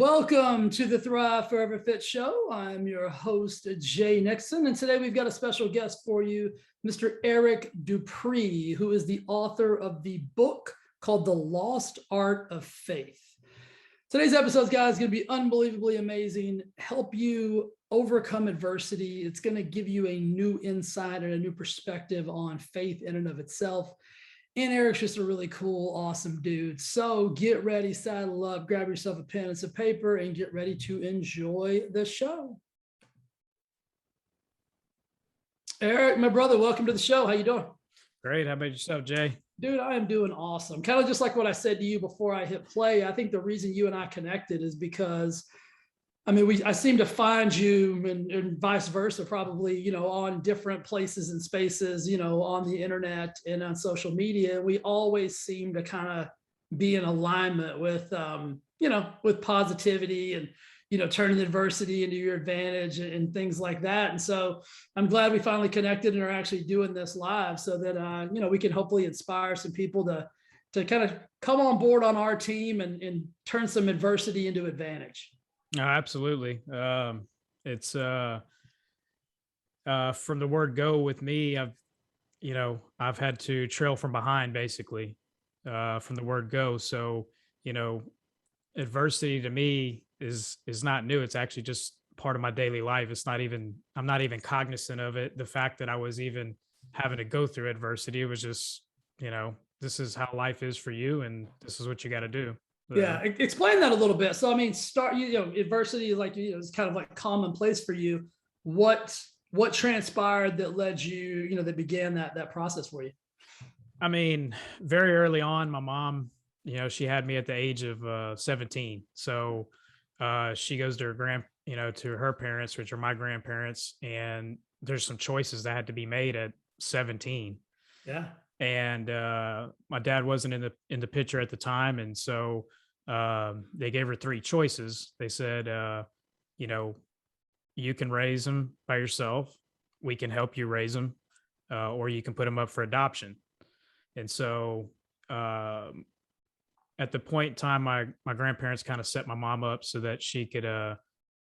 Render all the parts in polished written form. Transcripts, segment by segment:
Welcome to the Thrive Forever Fit Show. I'm your host, Jay Nixon, and today we've got a special guest for you, Mr. Eric Dupre, who is the author of the book called The Lost Art of Faith. Today's episode, guys, is going to be unbelievably amazing, help you overcome adversity. It's going to give you a new insight and a new perspective on faith in and of itself. And Eric's just a really cool, awesome dude. So get ready, saddle up, grab yourself a pen and some paper, and get ready to enjoy the show. Eric, my brother, welcome to the show. How you doing? Great. How about yourself, Jay? Dude, I am doing awesome. Kind of just like what I said to you before I hit play. I think the reason you and I connected is because I seem to find you and vice versa, probably, on different places and spaces, on the internet and on social media. We always seem to kind of be in alignment with, with positivity and, turning adversity into your advantage and things like that. And so I'm glad we finally connected and are actually doing this live so that, we can hopefully inspire some people to kind of come on board on our team and turn some adversity into advantage. Oh, absolutely. It's from the word go with me, I've had to trail from behind basically, from the word go. So, adversity to me is not new. It's actually just part of my daily life. I'm not even cognizant of it. The fact that I was even having to go through adversity, it was just, this is how life is for you. And this is what you got to do. Yeah, explain that a little bit. So, adversity, is kind of like commonplace for you. What transpired that led you, that began that process for you? Very early on, my mom, she had me at the age of 17. So she goes to to her parents, which are my grandparents, and there's some choices that had to be made at 17. Yeah. And my dad wasn't in the picture at the time, and so they gave her three choices. They said, you can raise them by yourself, we can help you raise them, or you can put them up for adoption. And so at the point in time, my grandparents kind of set my mom up so that she could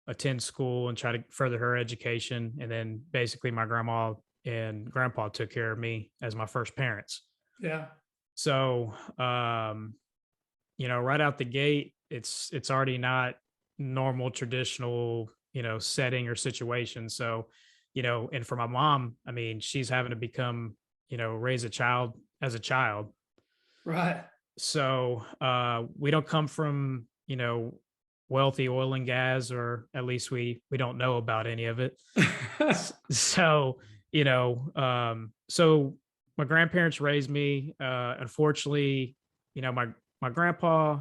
attend school and try to further her education. And then basically my grandma and grandpa took care of me as my first parents. Yeah. So, right out the gate, it's already not normal, traditional, setting or situation. So, and for my mom, she's having to become, raise a child as a child. Right. So, we don't come from, wealthy oil and gas, or at least we don't know about any of it. So, so my grandparents raised me. Unfortunately, my grandpa,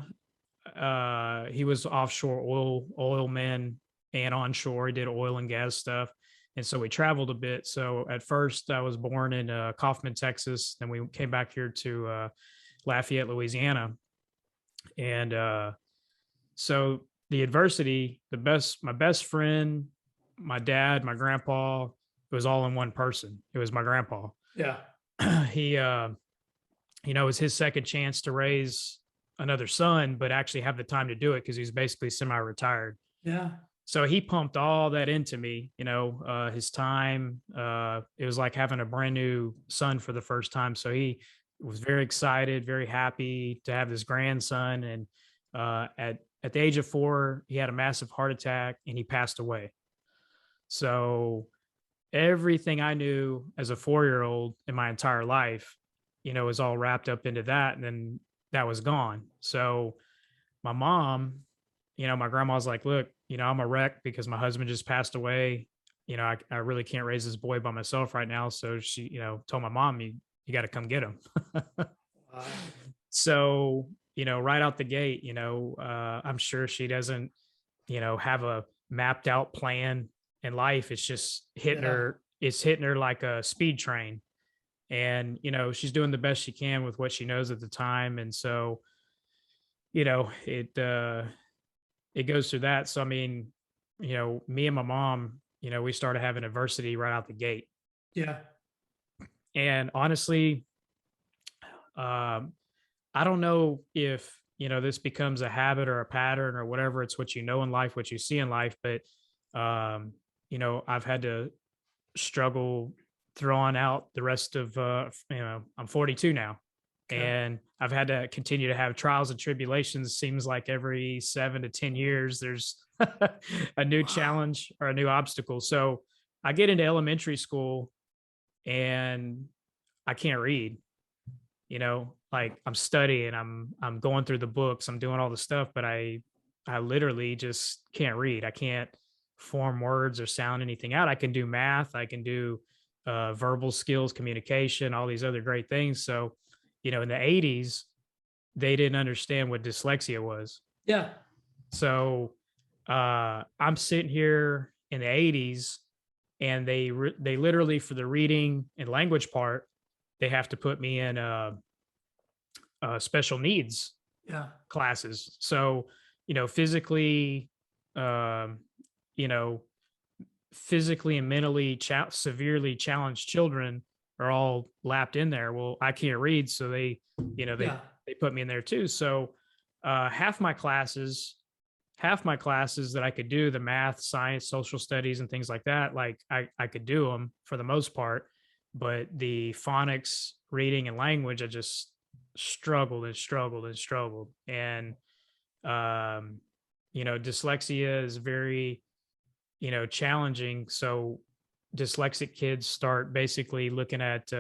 he was offshore oil man and onshore. He did oil and gas stuff. And so we traveled a bit. So at first I was born in Kaufman, Texas. Then we came back here to Lafayette, Louisiana. And so the adversity, my best friend, my dad, my grandpa, it was all in one person. It was my grandpa. Yeah. He, it was his second chance to raise another son, but actually have the time to do it because he's basically semi-retired. Yeah. So he pumped all that into me, his time. It was like having a brand new son for the first time. So he was very excited, very happy to have this grandson. And at the age of 4, he had a massive heart attack and he passed away. So everything I knew as a 4-year-old in my entire life, was all wrapped up into that. And then that was gone. So my mom, my grandma's like, look, I'm a wreck because my husband just passed away. I really can't raise this boy by myself right now. So she, told my mom, you got to come get him. Wow. So, right out the gate, I'm sure she doesn't, have a mapped out plan in life. It's just hitting her. It's hitting her like a speed train. And, she's doing the best she can with what she knows at the time. And so, it goes through that. So, me and my mom, we started having adversity right out the gate. Yeah. And honestly, I don't know if this becomes a habit or a pattern or whatever. It's what you know in life, what you see in life. But, I've had to struggle throwing out the rest of, I'm 42 now, Okay. and I've had to continue to have trials and tribulations. Seems like every 7 to 10 years, there's a new Wow. challenge or a new obstacle. So I get into elementary school and I can't read, like I'm studying, I'm going through the books, I'm doing all the stuff, but I literally just can't read. I can't form words or sound anything out. I can do math, I can do verbal skills, communication, all these other great things. So, in the 80s, they didn't understand what dyslexia was. Yeah. So I'm sitting here in the 80s, and they literally, for the reading and language part, they have to put me in special needs Yeah. classes. So, physically, um, you know, physically and mentally severely challenged children are all lapped in there. Well, I can't read, so they, you know, they Yeah. they put me in there too. So, half my classes, that I could do, the math, science, social studies, and things like that, like I could do them for the most part, but the phonics, reading, and language, I just struggled and struggled and struggled. And um, dyslexia is very, challenging. So dyslexic kids start basically looking at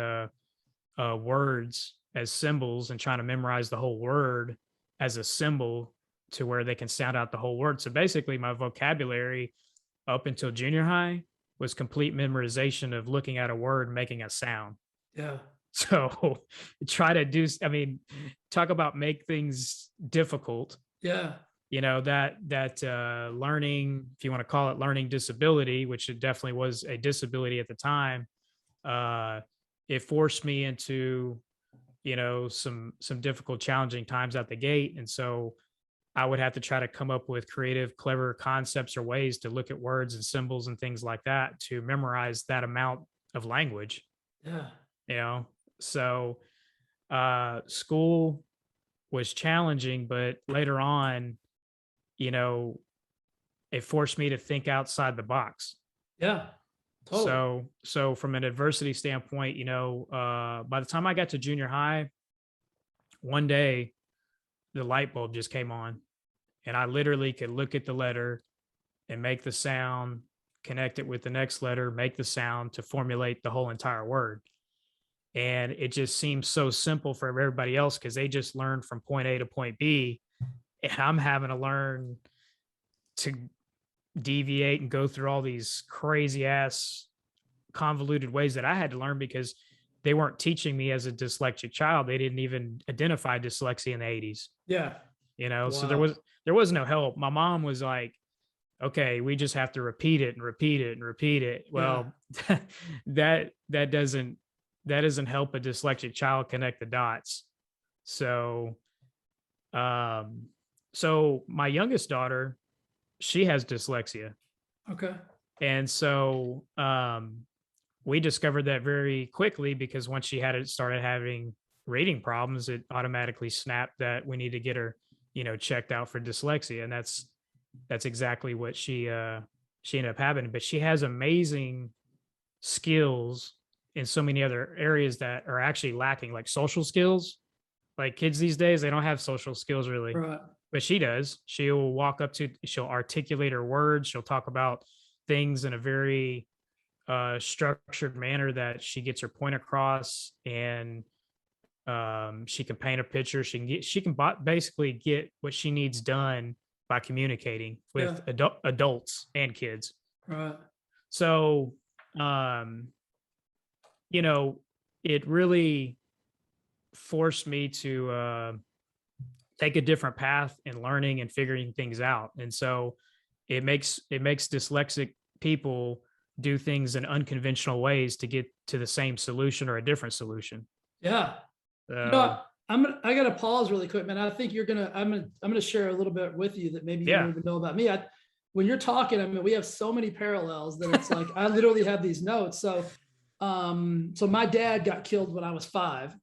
words as symbols and trying to memorize the whole word as a symbol to where they can sound out the whole word. So basically, my vocabulary up until junior high was complete memorization of looking at a word and making a sound. Yeah. So try to do, I mean, talk about make things difficult. Yeah. That learning, if you want to call it learning disability, which it definitely was a disability at the time, uh, it forced me into, some difficult, challenging times at the gate. And so I would have to try to come up with creative, clever concepts or ways to look at words and symbols and things like that to memorize that amount of language, Yeah. you know? So, school was challenging, but later on, you know, it forced me to think outside the box. Yeah. Totally. So from an adversity standpoint, by the time I got to junior high, one day the light bulb just came on, and I literally could look at the letter and make the sound, connect it with the next letter, make the sound to formulate the whole entire word. And it just seems so simple for everybody else because they just learned from point A to point B. And I'm having to learn to deviate and go through all these crazy ass convoluted ways that I had to learn because they weren't teaching me as a dyslexic child. They didn't even identify dyslexia in the 80s, Yeah. so Wow. there was no help. My mom was like, okay, we just have to repeat it and repeat it and repeat it. Yeah. Well, that doesn't help a dyslexic child connect the dots. So um so my youngest daughter, she has dyslexia. Okay. And so we discovered that very quickly because once she started having reading problems, it automatically snapped that we need to get her, checked out for dyslexia. And that's exactly what she ended up having. But she has amazing skills in so many other areas that are actually lacking, like social skills. Like kids these days, they don't have social skills really, Right. but she does. She'll articulate her words. She'll talk about things in a very structured manner that she gets her point across, and she can paint a picture. She can basically get what she needs done by communicating Yeah. with adults and kids. Right. So, um, you know, it really forced me to take a different path in learning and figuring things out. And so it makes dyslexic people do things in unconventional ways to get to the same solution or a different solution. Yeah. You know, So I gotta pause really quick, man. I think I'm gonna share a little bit with you that maybe you don't yeah, even know about me. When you're talking, I mean, we have so many parallels that it's like I literally have these notes. So my dad got killed when I was 5.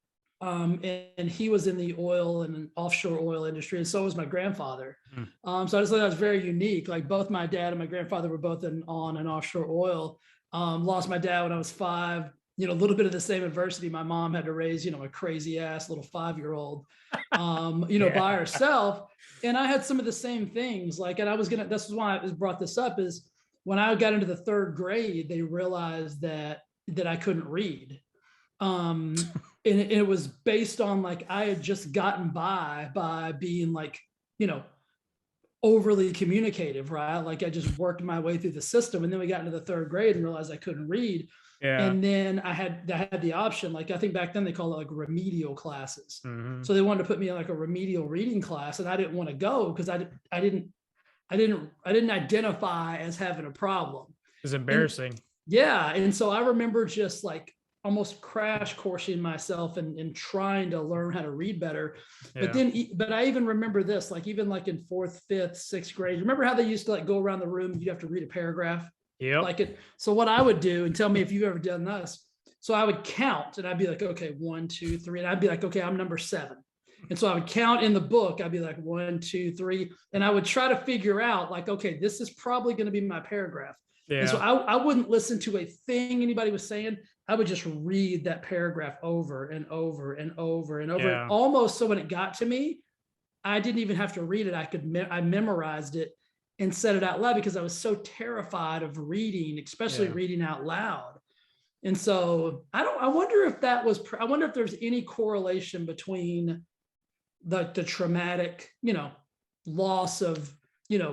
and he was in the oil and offshore oil industry, and so was my grandfather. Mm. So I just thought that was very unique. Like both my dad and my grandfather were both in on and offshore oil. Lost my dad when I was 5. A little bit of the same adversity. My mom had to raise, a crazy ass little 5-year-old, by herself. And I had some of the same things. Like, and this is why I brought this up, is when I got into the 3rd grade, they realized that I couldn't read. And it was based on like, I had just gotten by being like, overly communicative, right? Like I just worked my way through the system. And then we got into the 3rd grade and realized I couldn't read. Yeah. And then I had the option, like I think back then they called it like remedial classes. Mm-hmm. So they wanted to put me in like a remedial reading class, and I didn't want to go because I didn't identify as having a problem. It's embarrassing. And so I remember just like almost crash coursing myself and trying to learn how to read better. Yeah. But I even remember this, like even like in 4th, 5th, 6th grade, remember how they used to like go around the room, you have to read a paragraph? Yeah. So what I would do, and tell me if you've ever done this. So I would count and I'd be like, okay, 1, 2, 3. And I'd be like, okay, I'm number 7. And so I would count in the book. I'd be like 1, 2, 3. And I would try to figure out like, okay, this is probably going to be my paragraph. Yeah. And so I wouldn't listen to a thing anybody was saying. I would just read that paragraph over and over and over and over. Yeah. Almost so when it got to me, I didn't even have to read it. I memorized it and said it out loud because I was so terrified of reading, especially reading out loud. And so I wonder if there's any correlation between the traumatic, loss of,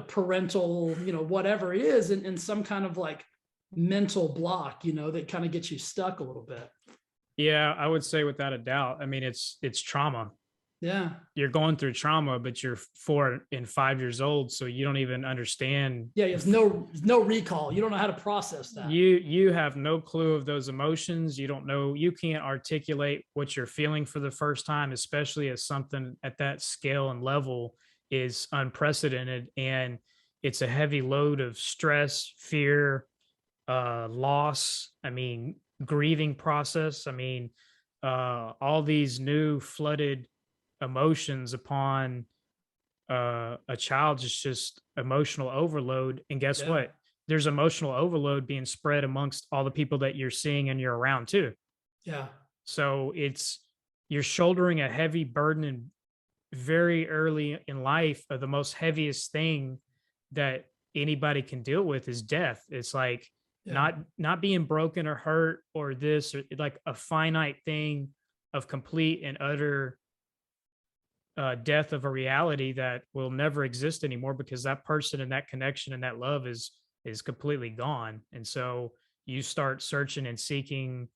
parental, whatever it is, and some kind of like mental block, that kind of gets you stuck a little bit. Yeah, I would say without a doubt. I mean, it's trauma. Yeah. You're going through trauma, but you're 4 and 5 years old. So you don't even understand. Yeah. There's no recall. You don't know how to process that. You have no clue of those emotions. You don't know, you can't articulate what you're feeling for the first time, especially as something at that scale and level is unprecedented. And it's a heavy load of stress, fear, loss. I mean, grieving process. I mean, all these new flooded emotions upon a child is just emotional overload. And guess what? There's emotional overload being spread amongst all the people that you're seeing and you're around too. Yeah. So you're shouldering a heavy burden and very early in life. The most heaviest thing that anybody can deal with is death. It's like not being broken or hurt or this, or like a finite thing of complete and utter death of a reality that will never exist anymore because that person and that connection and that love is completely gone. And so you start searching and seeking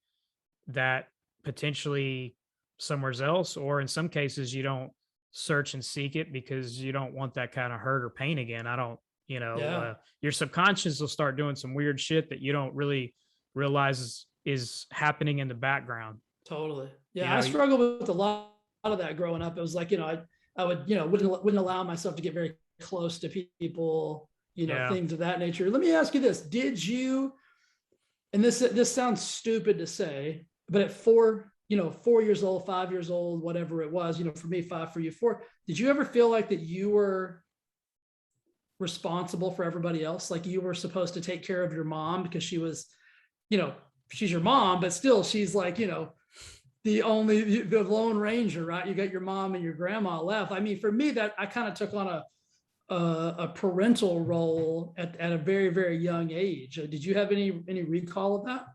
that potentially somewhere else, or in some cases you don't search and seek it because you don't want that kind of hurt or pain again. Your subconscious will start doing some weird shit that you don't really realize is happening in the background. Totally. Yeah. I struggled with a lot of that growing up. It was like, I would, wouldn't allow myself to get very close to people, things of that nature. Let me ask you this. Did you, and this sounds stupid to say, but at 4 years old, 5 years old, whatever it was, for me, 5, for you, 4, did you ever feel like that you were responsible for everybody else? Like you were supposed to take care of your mom because she was, she's your mom, but still she's like, the Lone Ranger, right? You got your mom and your grandma left. I mean, for me, that I kind of took on a parental role at a very, very young age. Did you have any recall of that?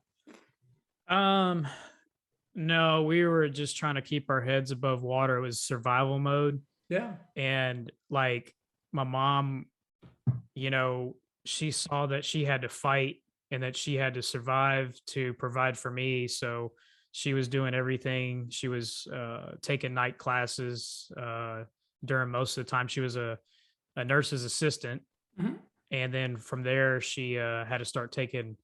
No, we were just trying to keep our heads above water. It was survival mode. Yeah. And like my mom, she saw that she had to fight and that she had to survive to provide for me. So she was doing everything. She was taking night classes during most of the time. She was a nurse's assistant. Mm-hmm. And then from there, she had to start taking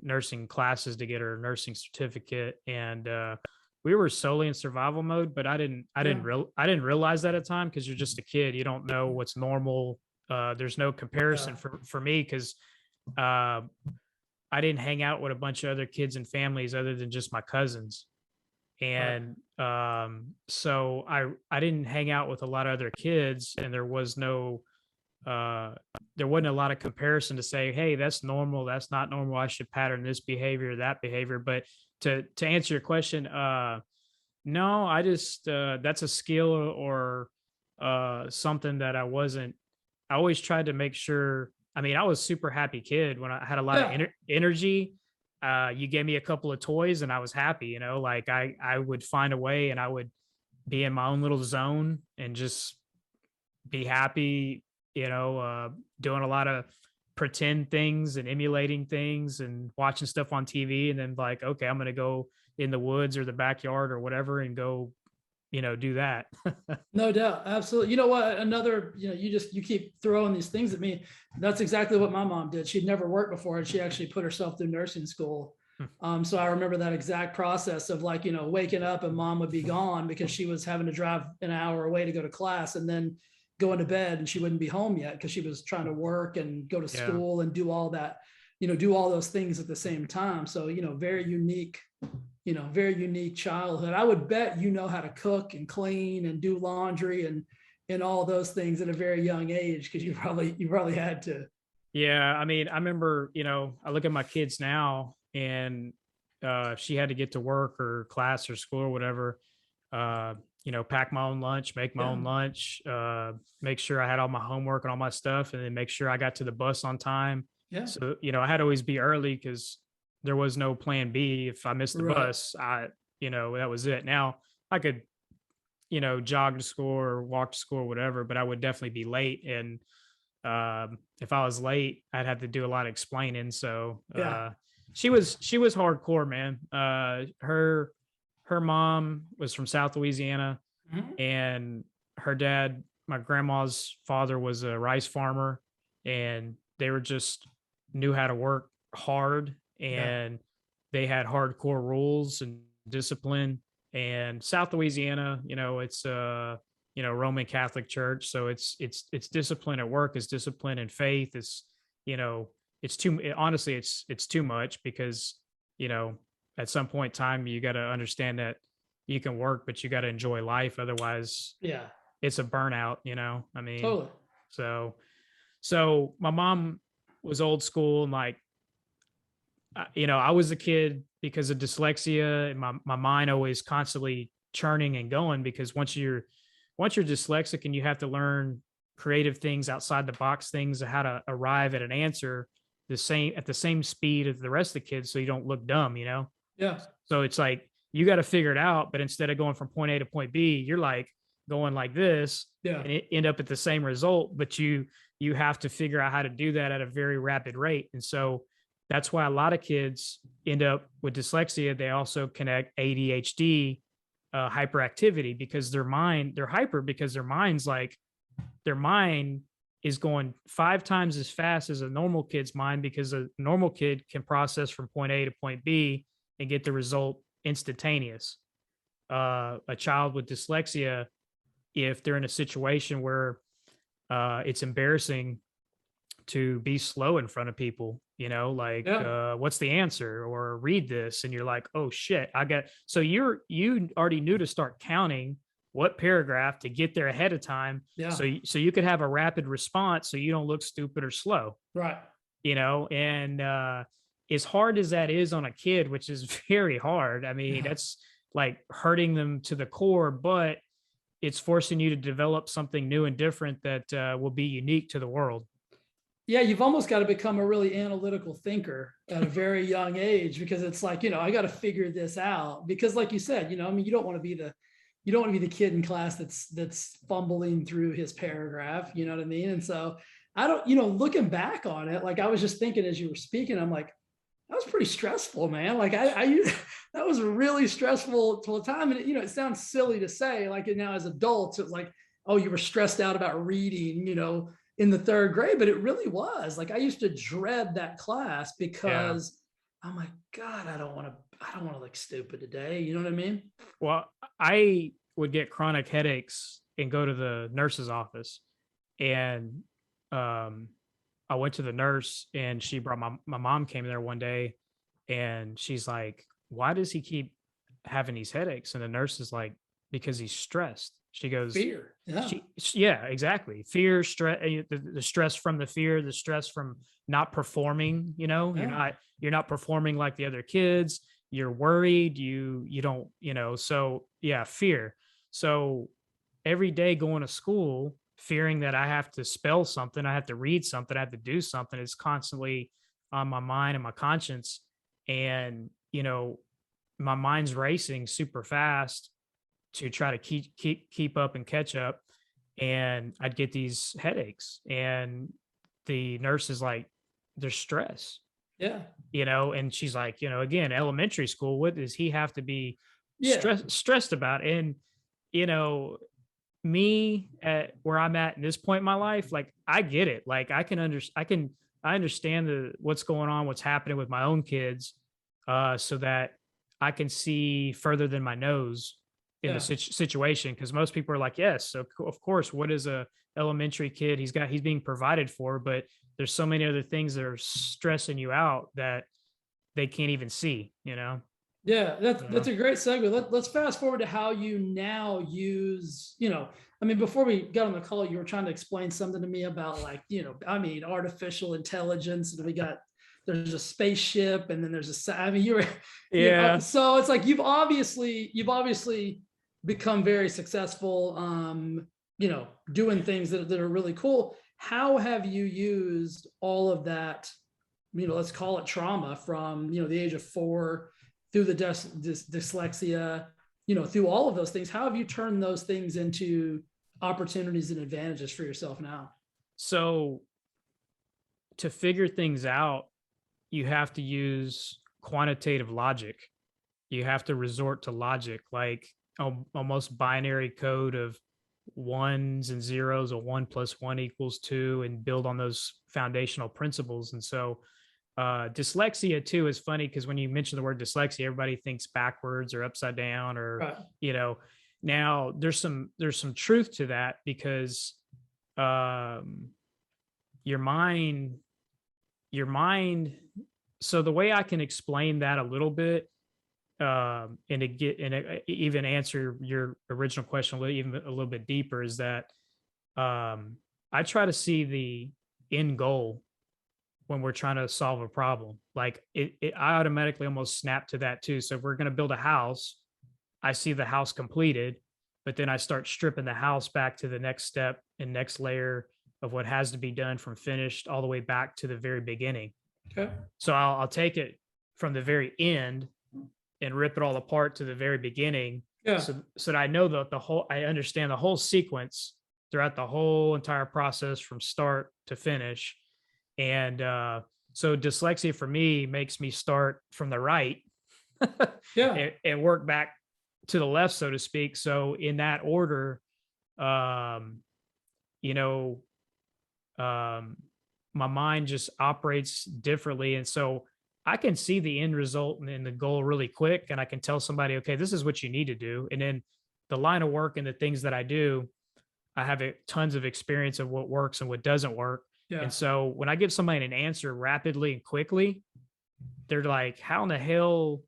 nursing classes to get her nursing certificate. And we were solely in survival mode, but I didn't realize that at the time because you're just a kid. You don't know what's normal. There's no comparison for me because I didn't hang out with a bunch of other kids and families other than just my cousins. Right. And so I didn't hang out with a lot of other kids, and uh there wasn't a lot of comparison to say, hey, that's normal, that's not normal, I should pattern this behavior, that behavior. But to answer your question, no, I just that's a skill or something that I always tried to make sure. I mean, I was a super happy kid when I had a lot of Yeah. energy. You gave me a couple of toys and I was happy, like I would find a way and I would be in my own little zone and just be happy, doing a lot of pretend things and emulating things and watching stuff on TV. And then, like, okay, I'm going to go in the woods or the backyard or whatever and go, do that. No doubt. Absolutely. You know what? Another, you keep throwing these things at me. That's exactly what my mom did. She'd never worked before and she actually put herself through nursing school. So I remember that exact process of, like, waking up and mom would be gone because she was having to drive an hour away to go to class, and then going to bed, and she wouldn't be home yet because she was trying to work and go to Yeah. school and do all that, do all those things at the same time. So, very unique childhood. I would bet how to cook and clean and do laundry and all those things at a very young age, because you probably had to. Yeah. I mean, I remember, I look at my kids now, and if she had to get to work or class or school or whatever, uh, pack my own lunch, make my Yeah. own lunch, make sure I had all my homework and all my stuff, and then make sure I got to the bus on time. Yeah. So, I had to always be early because there was no plan B. If I missed the Right. bus, that was it. Now I could, jog to school or walk to school or whatever, but I would definitely be late. And if I was late, I'd have to do a lot of explaining. So Yeah. she was hardcore, man. Her mom was from South Louisiana, Mhm. and her dad, my grandma's father, was a rice farmer, and they were just knew how to work hard, Yeah. and they had hardcore rules and discipline. And South Louisiana, it's Roman Catholic Church, so it's discipline at work, it's discipline and faith. You know honestly, it's too much because you know at some point in time you got to understand that you can work, but you got to enjoy life. Otherwise, Yeah. it's a burnout. I mean, Totally. so so my mom was old school, and like I was a kid because of dyslexia, and my mind always constantly churning and going, because once you're dyslexic and you have to learn creative things, outside the box things, how to arrive at an answer at the same speed as the rest of the kids, so you don't look dumb. Yeah. So it's like you got to figure it out, but instead of going from point A to point B, you're like going like this Yeah. and end up at the same result, but you have to figure out how to do that at a very rapid rate. And so that's why a lot of kids end up with dyslexia. They also connect ADHD, hyperactivity, because they're hyper because their mind is going 5 times as fast as a normal kid's mind, because a normal kid can process from point A to point B and get the result instantaneous. A child with dyslexia, if they're in a situation where it's embarrassing to be slow in front of people, like, Yeah. what's the answer, or read this, and you're like, oh shit, so you already knew to start counting what paragraph to get there ahead of time, Yeah. so you could have a rapid response, so you don't look stupid or slow. Right. And as hard as that is on a kid, which is very hard, I mean, Yeah. that's like hurting them to the core, but it's forcing you to develop something new and different that will be unique to the world. Yeah, you've almost got to become a really analytical thinker at a very young age, because it's like, I got to figure this out, because like you said, I mean, you don't want to be the kid in class that's fumbling through his paragraph, you know what I mean? And so I don't, looking back on it, like I was just thinking as you were speaking, I'm like, that was pretty stressful, man. Like that was a really stressful time. And it sounds silly to say, like, now as adults, it's like, oh, you were stressed out about reading, in the third grade, but it really was. Like, I used to dread that class Yeah. because I'm like, God, I don't want to look stupid today. You know what I mean? Well, I would get chronic headaches and go to the nurse's office. And um, I went to the nurse, and my mom came there one day, and she's like, why does he keep having these headaches? And the nurse is like, because he's stressed. She goes, Fear. Yeah. yeah, exactly. Fear, stress, the stress from the fear, the stress from not performing, Yeah. you're not performing like the other kids. You're worried. You don't, so yeah, fear. So every day going to school, fearing that I have to spell something, I have to read something, I have to do something is constantly on my mind and my conscience. And, my mind's racing super fast to try to keep up and catch up. And I'd get these headaches. And the nurse is like, there's stress, Yeah. and she's like, again, elementary school, what does he have to be Yeah. stressed about? And, you know, me at where I'm at in this point in my life, like I get it. Like I understand what's going on, what's happening with my own kids, so that I can see further than my nose in the Yeah. situation. Cause most people are like, yes, so of course, what is a elementary kid? He's being provided for, but there's so many other things that are stressing you out that they can't even see. Yeah, that's So, a great segue. Let's fast forward to how you now use, I mean, before we got on the call, you were trying to explain something to me about like, I mean, artificial intelligence, and there's a spaceship, and then I mean, yeah. so it's like you've obviously become very successful, doing things that are really cool. How have you used all of that, let's call it trauma from, the age of 4 through the dyslexia, through all of those things? How have you turned those things into opportunities and advantages for yourself now? So to figure things out, you have to use quantitative logic. You have to resort to logic, like almost binary code of ones and zeros, a 1 + 1 = 2, and build on those foundational principles. And so dyslexia too is funny because when you mention the word dyslexia, everybody thinks backwards or upside down, or Right. you know. Now there's some truth to that, because um, your mind your mind. So the way I can explain that a little bit, even answer your original question even a little bit deeper, is that I try to see the end goal when we're trying to solve a problem. Like I automatically almost snap to that too. So if we're going to build a house, I see the house completed, but then I start stripping the house back to the next step and next layer of what has to be done from finished all the way back to the very beginning. Okay. So I'll take it from the very end and rip it all apart to the very beginning. Yeah. So that I know I understand the whole sequence throughout the whole entire process from start to finish. And so dyslexia for me makes me start from the right Yeah. and work back to the left, so to speak. So in that order, you know, my mind just operates differently. And so I can see the end result and the goal really quick. And I can tell somebody, okay, this is what you need to do. And then the line of work and the things that I do, I have tons of experience of what works and what doesn't work. Yeah. And so when I give somebody an answer rapidly and quickly, they're like, how in the hell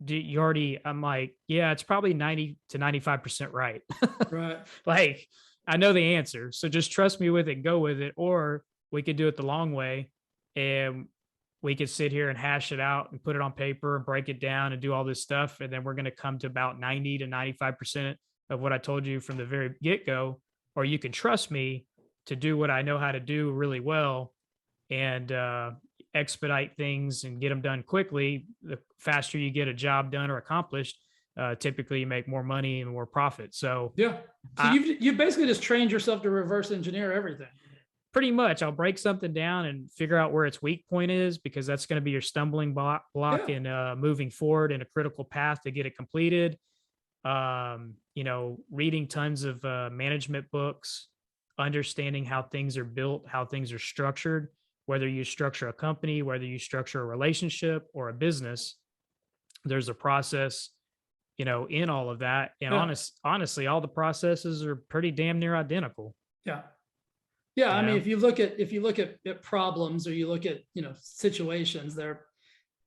I'm like, yeah, it's probably 90 to 95% right. Right. Like, I know the answer. So just trust me with it and go with it. Or we could do it the long way and we could sit here and hash it out and put it on paper and break it down and do all this stuff. And then we're going to come to about 90 to 95% of what I told you from the very get go. Or you can trust me to do what I know how to do really well and expedite things and get them done quickly. The faster you get a job done or accomplished, typically you make more money and more profit. So yeah. So you've basically just trained yourself to reverse engineer everything. Pretty much. I'll break something down and figure out where its weak point is, because that's going to be your stumbling block in moving forward in a critical path to get it completed. Reading tons of management books, understanding how things are built, how things are structured, whether you structure a company, whether you structure a relationship or a business, there's a process, in all of that. And honestly, all the processes are pretty damn near identical. Yeah. Yeah. I mean, if you look at problems, or you look at, situations,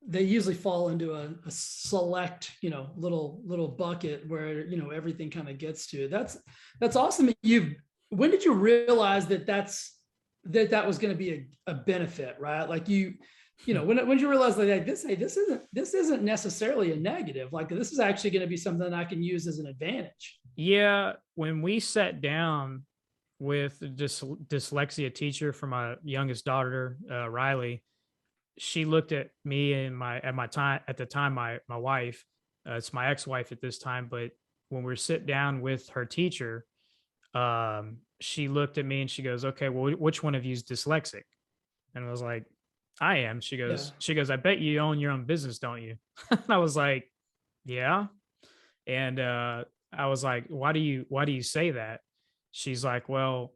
they usually fall into a select, little bucket where, everything kind of gets to. That's awesome. When did you realize that was going to be a benefit, right? Like when you realize like this isn't necessarily a negative, like this is actually going to be something I can use as an advantage. Yeah, when we sat down with this dyslexia teacher for my youngest daughter, Riley, she looked at me and at the time my wife, it's my ex-wife at this time, but when we sit down with her teacher, she looked at me and she goes, "Okay, well, which one of you is dyslexic?" And I was like, "I am." Yeah. She goes, "I bet you own your own business, don't you?" And I was like, "Yeah." And I was like, why do you say that?" She's like, "Well,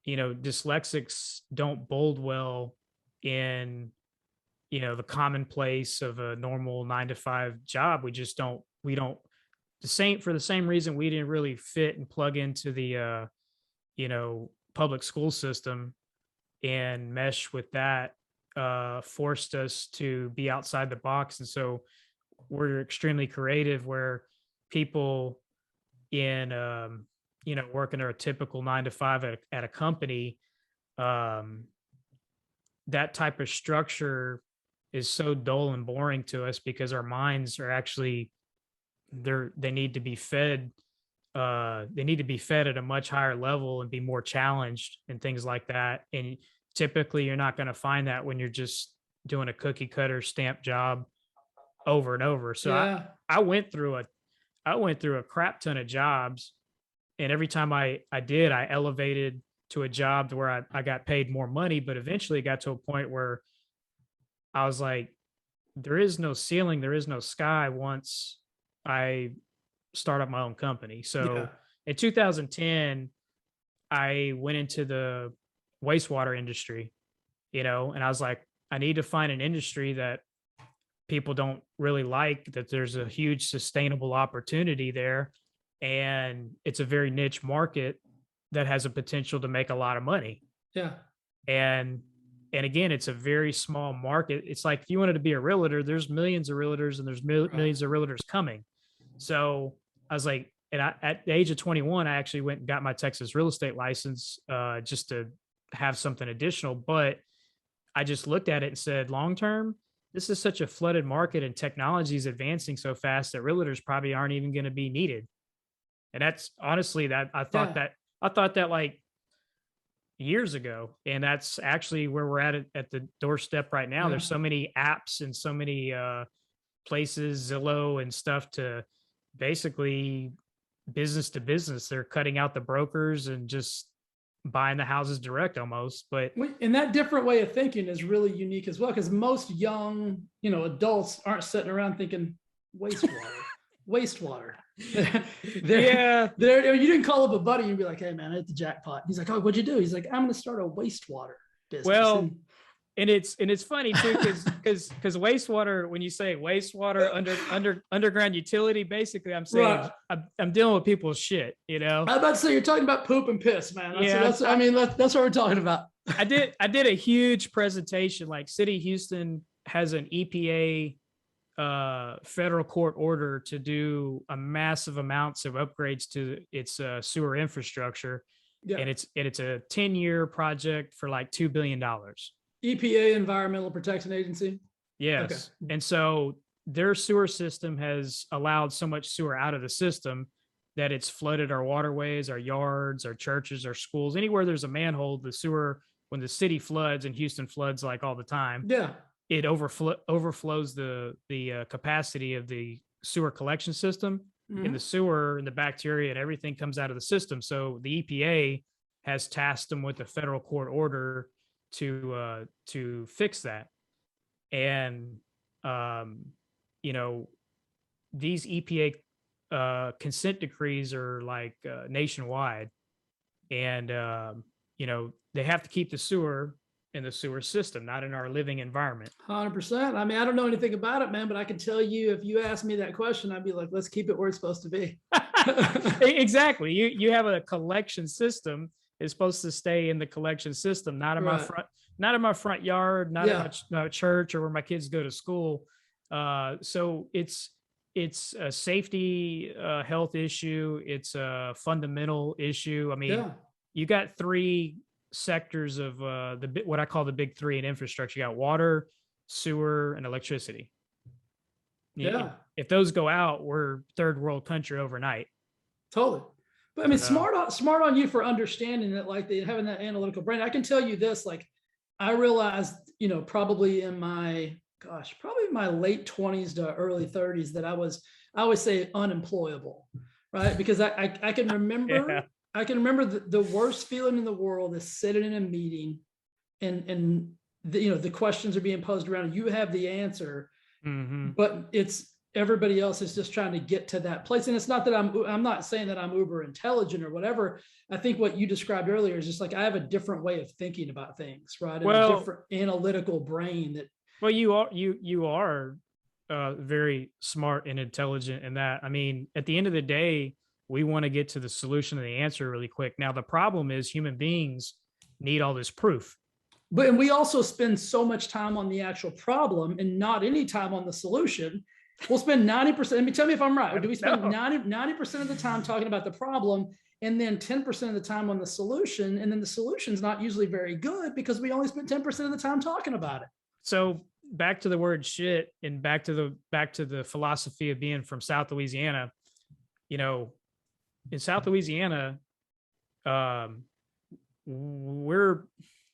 dyslexics don't bold well in, the commonplace of a normal 9 to 5 job. We don't for the same reason we didn't really fit and plug into the, public school system and mesh with that, forced us to be outside the box. And so we're extremely creative where people in, working a typical 9 to 5 at a company, um, that type of structure is so dull and boring to us because our minds are actually they need to be fed. They need to be fed at a much higher level and be more challenged and things like that. And typically you're not going to find that when you're just doing a cookie cutter stamp job over and over. So Yeah. I went through a crap ton of jobs, and every time I elevated to a job to where I got paid more money, but eventually it got to a point where I was like, there is no ceiling, there is no sky once I start up my own company. Yeah. So in 2010, I went into the wastewater industry, and I was like, I need to find an industry that people don't really like, that there's a huge sustainable opportunity there. And it's a very niche market that has a potential to make a lot of money. Yeah. And again, it's a very small market. It's like if you wanted to be a realtor, there's millions of realtors and there's millions of realtors coming. So I was like, and at the age of 21, I actually went and got my Texas real estate license, just to have something additional. But I just looked at it and said, long term, this is such a flooded market and technology is advancing so fast that realtors probably aren't even going to be needed. And that's honestly that I thought that like years ago. And that's actually where we're at the doorstep right now. Yeah. There's so many apps and so many places, Zillow and stuff, to basically business to business. They're cutting out the brokers and just buying the houses direct almost. But And that different way of thinking is really unique as well, because most young, adults aren't sitting around thinking wastewater. Yeah, you didn't call up a buddy and be like, "Hey man, I hit the jackpot." He's like, "Oh, what'd you do?" He's like, "I'm going to start a wastewater business." well, and it's funny too, because wastewater, when you say wastewater, underground utility, basically I'm saying, Right. I'm dealing with people's shit, I'm about to say, you're talking about poop and piss, man. That's what we're talking about. I did a huge presentation. Like City of Houston has an EPA federal court order to do a massive amounts of upgrades to its sewer infrastructure. Yeah. And it's a 10-year project for like $2 billion. EPA, Environmental Protection Agency. Yes. Okay. And so their sewer system has allowed so much sewer out of the system that it's flooded our waterways, our yards, our churches, our schools. Anywhere there's a manhole, the sewer, when the city floods, and Houston floods like all the time, yeah, it overflows the capacity of the sewer collection system. Mhm. And the sewer and the bacteria and everything comes out of the system. So the EPA has tasked them with a federal court order to fix that. And these EPA consent decrees are like nationwide, and they have to keep the sewer in the sewer system, not in our living environment. 100%. I mean, I don't know anything about it, man, but I can tell you, if you asked me that question, I'd be like, let's keep it where it's supposed to be. Exactly. You have a collection system. It's supposed to stay in the collection system, not in my front yard, not in my church or where my kids go to school. So it's a safety, health issue. It's a fundamental issue. I mean, Yeah. you got three sectors of what I call the big three in infrastructure. You got water, sewer, and electricity. Yeah. If those go out, we're third world country overnight. Totally. But I mean, So, smart on you for understanding that, like having that analytical brain. I can tell you this, like I realized, probably in probably my late 20s to early 30s that I always say unemployable, right? Because I can remember, yeah. I can remember the worst feeling in the world is sitting in a meeting and the questions are being posed around, you have the answer, Mm-hmm. but it's everybody else is just trying to get to that place. And it's not that I'm not saying that I'm uber intelligent or whatever. I think what you described earlier is just like, I have a different way of thinking about things, right? And a Well, different analytical brain that. well, you are very smart and intelligent in that. I mean, at the end of the day, we want to get to the solution and the answer really quick. Now, the problem is human beings need all this proof. But and we also spend so much time on the actual problem and not any time on the solution. We'll spend 90%. I mean, tell me if I'm right. Do we spend 90% of the time talking about the problem and then 10% of the time on the solution? And then the solution's not usually very good because we only spent 10% of the time talking about it. So back to the word shit and back to the philosophy of being from South Louisiana. In South Louisiana, we're,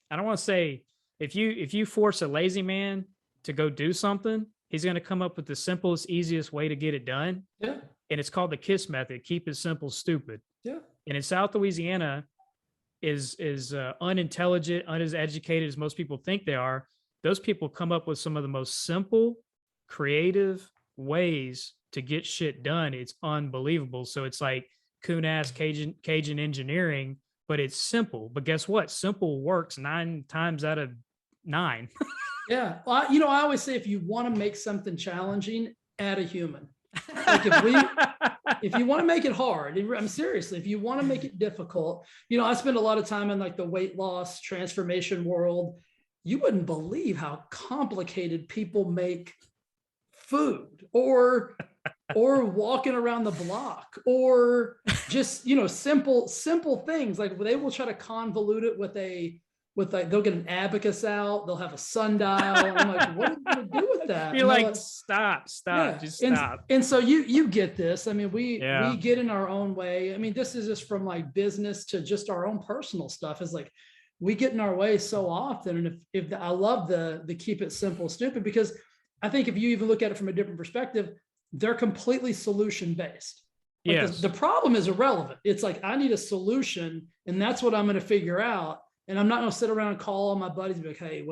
I don't want to say, if you force a lazy man to go do something, he's going to come up with the simplest, easiest way to get it done. Yeah. And it's called the KISS method. Keep it simple, stupid. Yeah. And in South Louisiana is unintelligent, uneducated as most people think they are. Those people come up with some of the most simple, creative ways to get shit done. It's unbelievable. So it's like coon-ass Cajun engineering, but it's simple. But guess what? Simple works 9 times out of 9. Yeah. Well, I always say if you want to make something challenging, add a human. Like if you want to make it hard, I'm seriously, if you want to make it difficult, I spend a lot of time in like the weight loss transformation world. You wouldn't believe how complicated people make food or walking around the block or just, simple things. Like they will try to convolute it with they'll get an abacus out, they'll have a sundial. I'm like, what are you going to do with that? You're like, stop, yeah. Just stop. And so you get this. I mean, we get in our own way. I mean, this is just from like business to just our own personal stuff. Is like, we get in our way so often. And if I love the keep it simple, stupid, because I think if you even look at it from a different perspective, they're completely solution based. Like yes. The problem is irrelevant. It's like, I need a solution and that's what I'm going to figure out. And I'm not going to sit around and call all my buddies and be like, hey,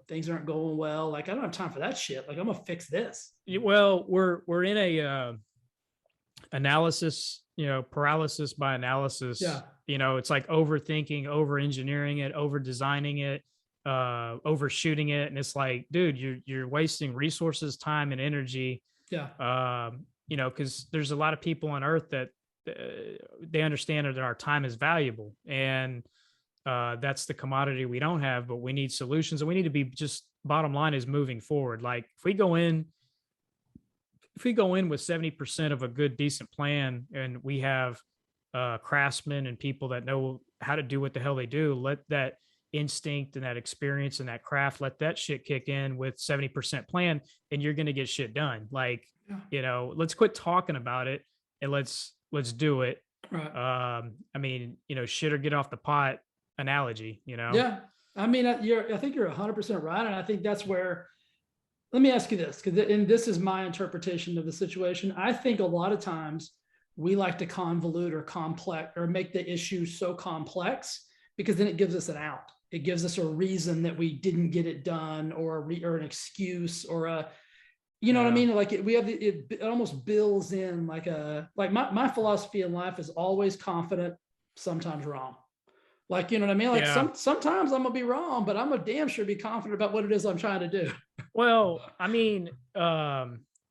things aren't going well. Like, I don't have time for that shit. Like, I'm going to fix this. Well, we're in a analysis, paralysis by analysis. Yeah. It's like overthinking, over engineering it, over designing it, overshooting it. And it's like, dude, you're wasting resources, time, and energy. Yeah. Because there's a lot of people on earth that they understand that our time is valuable. And that's the commodity we don't have, but we need solutions, and we need to be, just bottom line is moving forward. Like if we go in with 70% of a good, decent plan, and we have craftsmen and people that know how to do what the hell they do, let that instinct and that experience and that craft, let that shit kick in with 70% plan, and you're going to get shit done. Like, let's quit talking about it and let's do it. Right. I mean, shit or get off the pot analogy, Yeah. I mean, I think you're 100% right. And I think that's where, let me ask you this, and this is my interpretation of the situation. I think a lot of times we like to convolute or complex or make the issue so complex, because then it gives us an out. It gives us a reason that we didn't get it done, or an excuse, or a, what I mean? Like it almost builds in like my philosophy in life is always confident, sometimes wrong. Like, you know what I mean? Like sometimes I'm gonna be wrong, but I'm a damn sure be confident about what it is I'm trying to do. Well, I mean,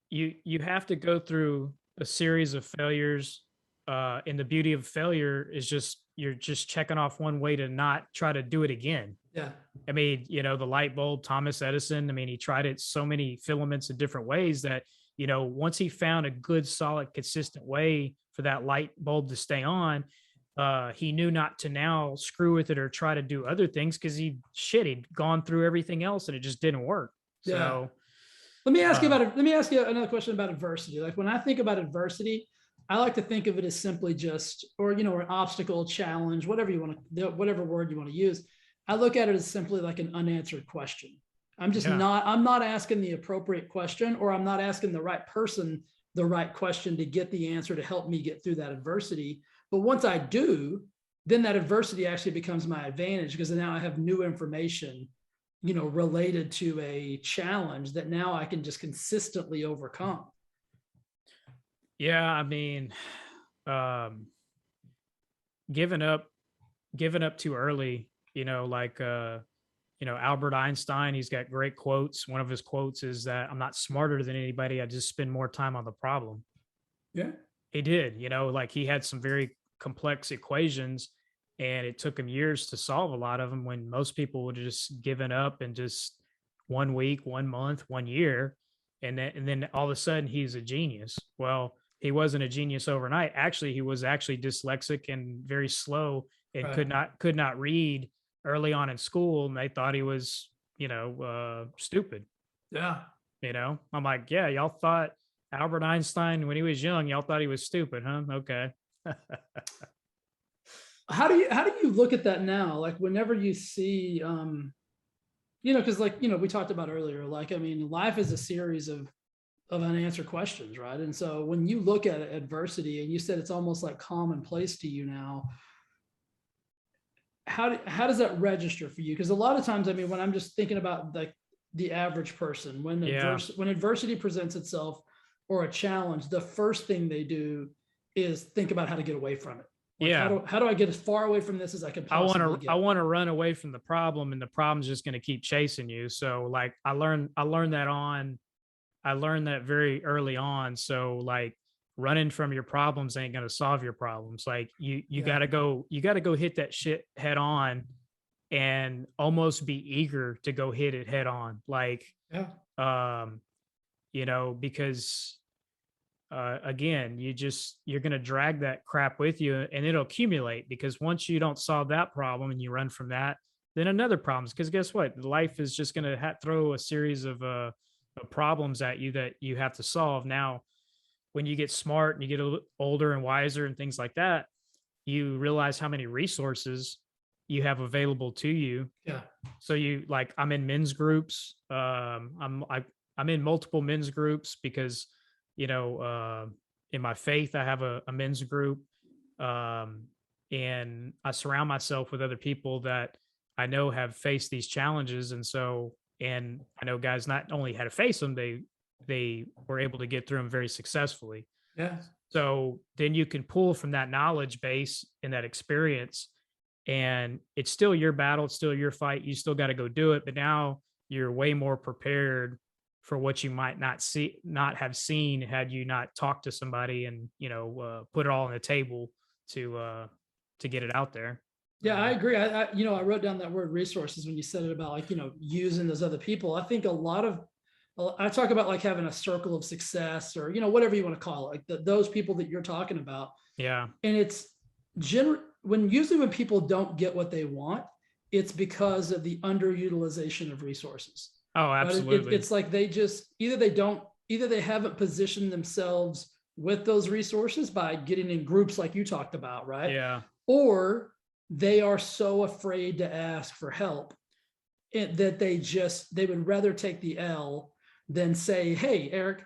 you have to go through a series of failures and the beauty of failure is just you're just checking off one way to not try to do it again. Yeah. I mean, the light bulb, Thomas Edison, I mean, he tried it so many filaments in different ways that, once he found a good, solid, consistent way for that light bulb to stay on, he knew not to now screw with it or try to do other things because he'd gone through everything else and it just didn't work. Yeah. So let me ask you another question about adversity. Like when I think about adversity, I like to think of it as simply just, or, an obstacle, challenge, whatever word you want to use. I look at it as simply like an unanswered question. I'm not asking the appropriate question, or I'm not asking the right person the right question to get the answer to help me get through that adversity. But once I do, then that adversity actually becomes my advantage because now I have new information, related to a challenge that now I can just consistently overcome. Yeah, I mean, giving up too early, Albert Einstein, he's got great quotes. One of his quotes is that I'm not smarter than anybody. I just spend more time on the problem. Yeah. He did, like he had some very complex equations and it took him years to solve a lot of them when most people would have just given up in just 1 week, 1 month, 1 year. And then all of a sudden he's a genius. Well, he wasn't a genius overnight. Actually, he was actually dyslexic and very slow and could not read early on in school. And they thought he was, stupid. Yeah. I'm like, yeah, y'all thought Albert Einstein, when he was young, y'all thought he was stupid, huh? Okay. How do you look at that now? Like whenever you see, because we talked about earlier, life is a series of unanswered questions, right? And so when you look at adversity, and you said it's almost like commonplace to you now, how does that register for you? Because a lot of times, when I'm just thinking about the average person, when adversity presents itself or a challenge, the first thing they do is think about how to get away from it. How do I get as far away from this as I can possibly get? I want to run away from the problem, and the problem's just going to keep chasing you. So I learned that very early on. So running from your problems ain't going to solve your problems. You got to go hit that shit head on and almost be eager to go hit it head on. Because again, you're going to drag that crap with you and it'll accumulate, because once you don't solve that problem and you run from that, then another problem, because guess what? Life is just going to throw a series of problems at you that you have to solve. Now, when you get smart and you get a little older and wiser and things like that, you realize how many resources you have available to you. Yeah. So I'm in men's groups. I'm in multiple men's groups because, in my faith, I have a men's group. And I surround myself with other people that I know have faced these challenges. And I know guys not only had to face them, they were able to get through them very successfully. Yeah. So then you can pull from that knowledge base and that experience, and it's still your battle. It's still your fight. You still got to go do it. But now you're way more prepared for what you might not have seen had you not talked to somebody and, put it all on the table to get it out there. Yeah, I agree. I wrote down that word resources when you said it about using those other people. I think I talk about having a circle of success, or, whatever you want to call it, those people that you're talking about. Yeah. And it's usually when people don't get what they want, it's because of the underutilization of resources. Oh, absolutely. It's like they just, either they haven't positioned themselves with those resources by getting in groups like you talked about, right? Yeah. Or they are so afraid to ask for help that they would rather take the L than say, hey, Eric,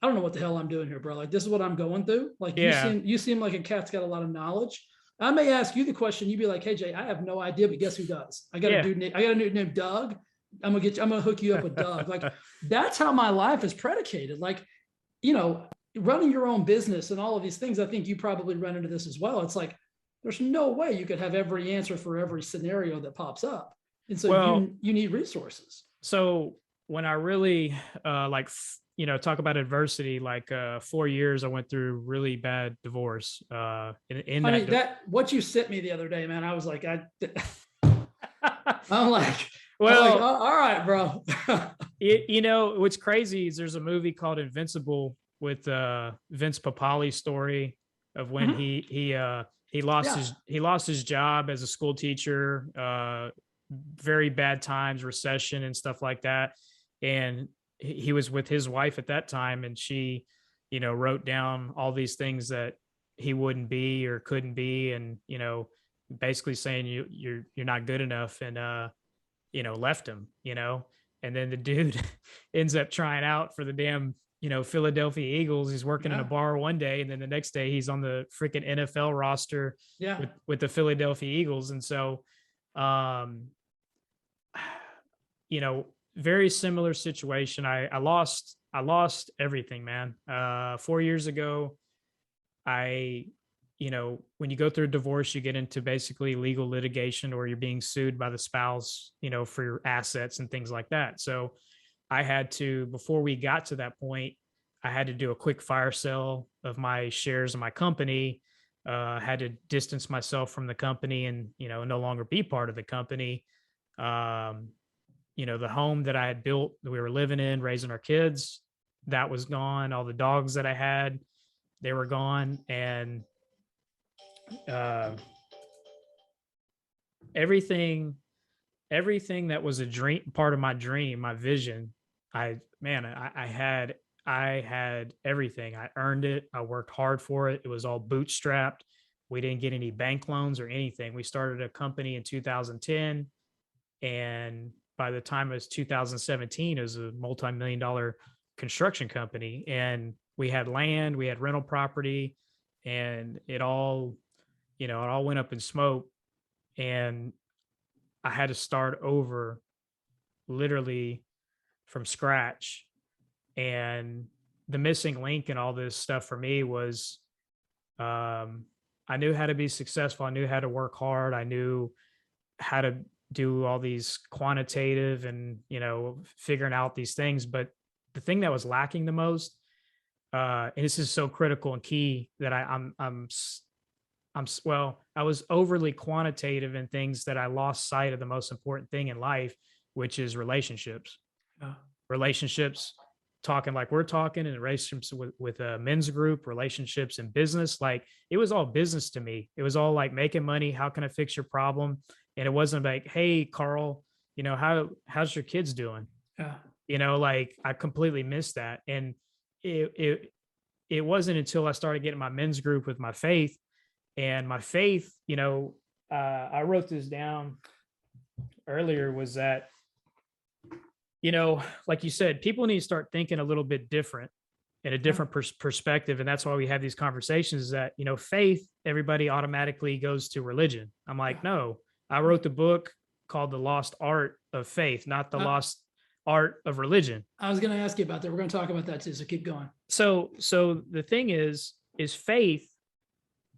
I don't know what the hell I'm doing here, bro. This is what I'm going through. You seem like a cat's got a lot of knowledge. I may ask you the question. You'd be like, hey, Jay, I have no idea, but guess who does? I got a dude named Doug. I'm gonna hook you up with Doug. That's how my life is predicated. Running your own business and all of these things. I think you probably run into this as well. It's there's no way you could have every answer for every scenario that pops up. And so you need resources. So when I really talk about adversity, like 4 years I went through really bad divorce. In I that mean, what you sent me the other day, man, I was like, I'm like, well, all right, bro. what's crazy is there's a movie called Invincible with Vince Papali's story of when Mhm. Yeah. he lost his job as a school teacher, very bad times, recession and stuff like that. And he was with his wife at that time, and she, wrote down all these things that he wouldn't be or couldn't be, and basically saying you're not good enough, and left him, and then the dude ends up trying out for the damn, Philadelphia Eagles. He's working in a Yeah. bar one day, and then the next day he's on the freaking NFL roster Yeah. with the Philadelphia Eagles. And so, um, very similar situation. I lost everything, man. 4 years ago, I, when you go through a divorce, you get into basically legal litigation, or you're being sued by the spouse, for your assets and things like that. So I had to, before we got to that point, I had to do a quick fire sale of my shares of my company. Had to distance myself from the company and, no longer be part of the company. Um, the home that I had built, that we were living in, raising our kids, that was gone. All the dogs that I had, they were gone. And uh, everything everything that was a dream, part of my dream, my vision, I had everything. I earned it. I worked hard for it. It was all bootstrapped. We didn't get any bank loans or anything. We started a company in 2010, and by the time it was 2017, it was a multi-million-dollar construction company, and we had land, we had rental property, and it all went up in smoke. And I had to start over, literally from scratch. And the missing link in all this stuff for me was, um, I knew how to be successful. I knew how to work hard. I knew how to do all these quantitative and, figuring out these things. But the thing that was lacking the most, and this is so critical and key, that well, I was overly quantitative in things that I lost sight of the most important thing in life, which is relationships. Yeah. Relationships, talking like we're talking, and relationships with a men's group, relationships in business. Like, it was all business to me. It was all like making money. How can I fix your problem? And it wasn't like, hey, Carl, how's your kids doing? Yeah. Like, I completely missed that. And it wasn't until I started getting my men's group with my faith. And my faith, I wrote this down earlier, was that, like you said, people need to start thinking a little bit different, in a different perspective. And that's why we have these conversations, is that, faith, everybody automatically goes to religion. I'm like, no, I wrote the book called The Lost Art of Faith, not the lost art of religion. I was going to ask you about that. We're going to talk about that too. So keep going. So the thing is faith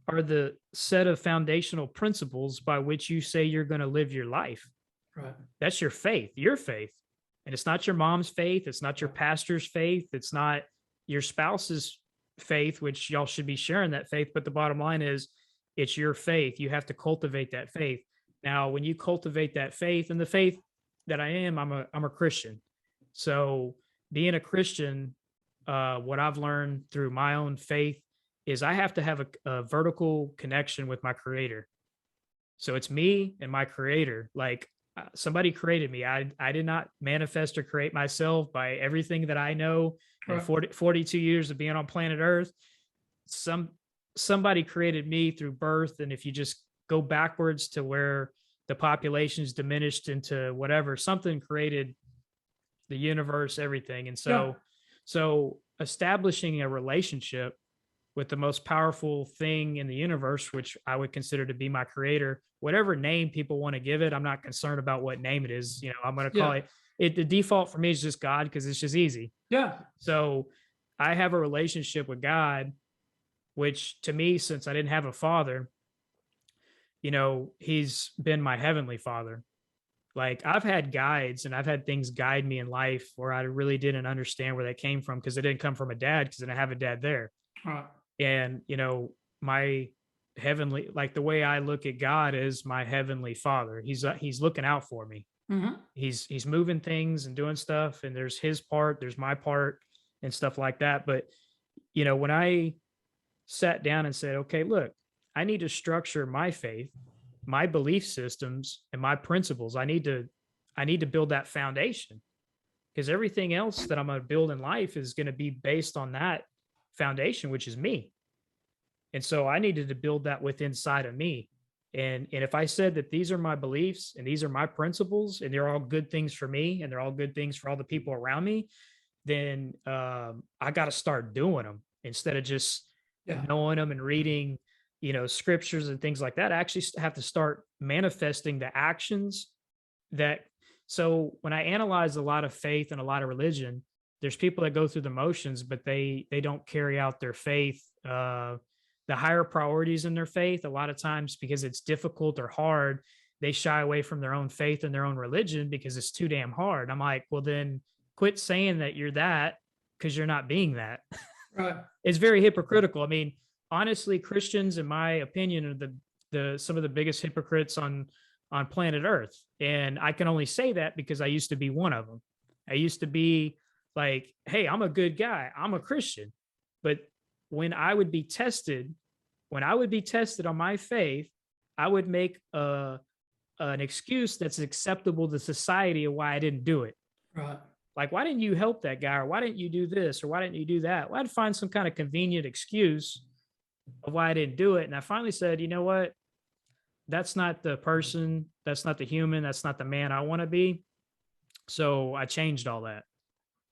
are the set of foundational principles by which you say you're going to live your life. Right. That's your faith, And it's not your mom's faith. It's not your pastor's faith. It's not your spouse's faith, which y'all should be sharing that faith. But the bottom line is, it's your faith. You have to cultivate that faith. Now, when you cultivate that faith, and the faith that I am, I'm a Christian. So being a Christian, what I've learned through my own faith is I have to have a vertical connection with my creator. So it's me and my creator. Like, somebody created me. I did not manifest or create myself. By everything that I know, in 42 years of being on planet Earth, somebody created me through birth. And if you just go backwards to where the population is diminished into whatever, something created the universe, everything. And so establishing a relationship with the most powerful thing in the universe, which I would consider to be my creator, whatever name people want to give it, I'm not concerned about what name it is. I'm going to call it, the default for me is just God, because it's just easy. Yeah. So I have a relationship with God, which to me, since I didn't have a father, he's been my heavenly father. Like I've had guides and I've had things guide me in life where I really didn't understand where they came from because they didn't come from a dad because I didn't have a dad there. Right. And, my heavenly, like the way I look at God is my heavenly father. He's looking out for me. Hmm. He's moving things and doing stuff, and there's his part, there's my part and stuff like that. But, when I sat down and said, okay, look, I need to structure my faith, my belief systems, and my principles. I need to build that foundation because everything else that I'm going to build in life is going to be based on that foundation, which is me. And so I needed to build that within inside of me. And if I said that these are my beliefs and these are my principles and they're all good things for me and they're all good things for all the people around me, then I got to start doing them instead of just Yeah. knowing them and reading, scriptures and things like that. I actually have to start manifesting the actions that. So when I analyze a lot of faith and a lot of religion, there's people that go through the motions, but they don't carry out their faith, the higher priorities in their faith. A lot of times because it's difficult or hard, they shy away from their own faith and their own religion because it's too damn hard. I'm like, well, then quit saying that you're that because you're not being that. Right. It's very hypocritical. I mean, honestly, Christians, in my opinion, are the some of the biggest hypocrites on planet Earth. And I can only say that because I used to be one of them. I used to be like, hey, I'm a good guy. I'm a Christian. But when I would be tested, on my faith, I would make an excuse that's acceptable to society of why I didn't do it. Right. Like, why didn't you help that guy? Or why didn't you do this? Or why didn't you do that? Well, I'd find some kind of convenient excuse of why I didn't do it. And I finally said, you know what? That's not the person. That's not the human. That's not the man I want to be. So I changed all that.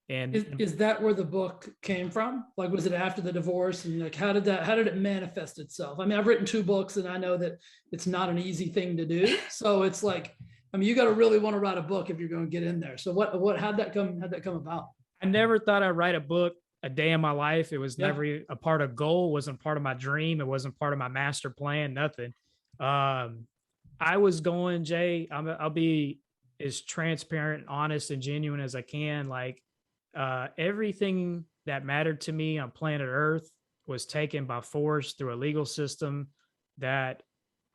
And Is that where the book came from? Like, was it after the divorce? And like, how did it manifest itself? I mean, I've written 2 books and I know that it's not an easy thing to do. So it's like, I mean, you got to really want to write a book if you're going to get in there. So how'd that come about? I never thought I'd write a book a day in my life. It was Yeah. never a part of goal, wasn't part of my dream. It wasn't part of my master plan, nothing. I was going, Jay, I'll be as transparent, honest, and genuine as I can. Like, everything that mattered to me on planet Earth was taken by force through a legal system that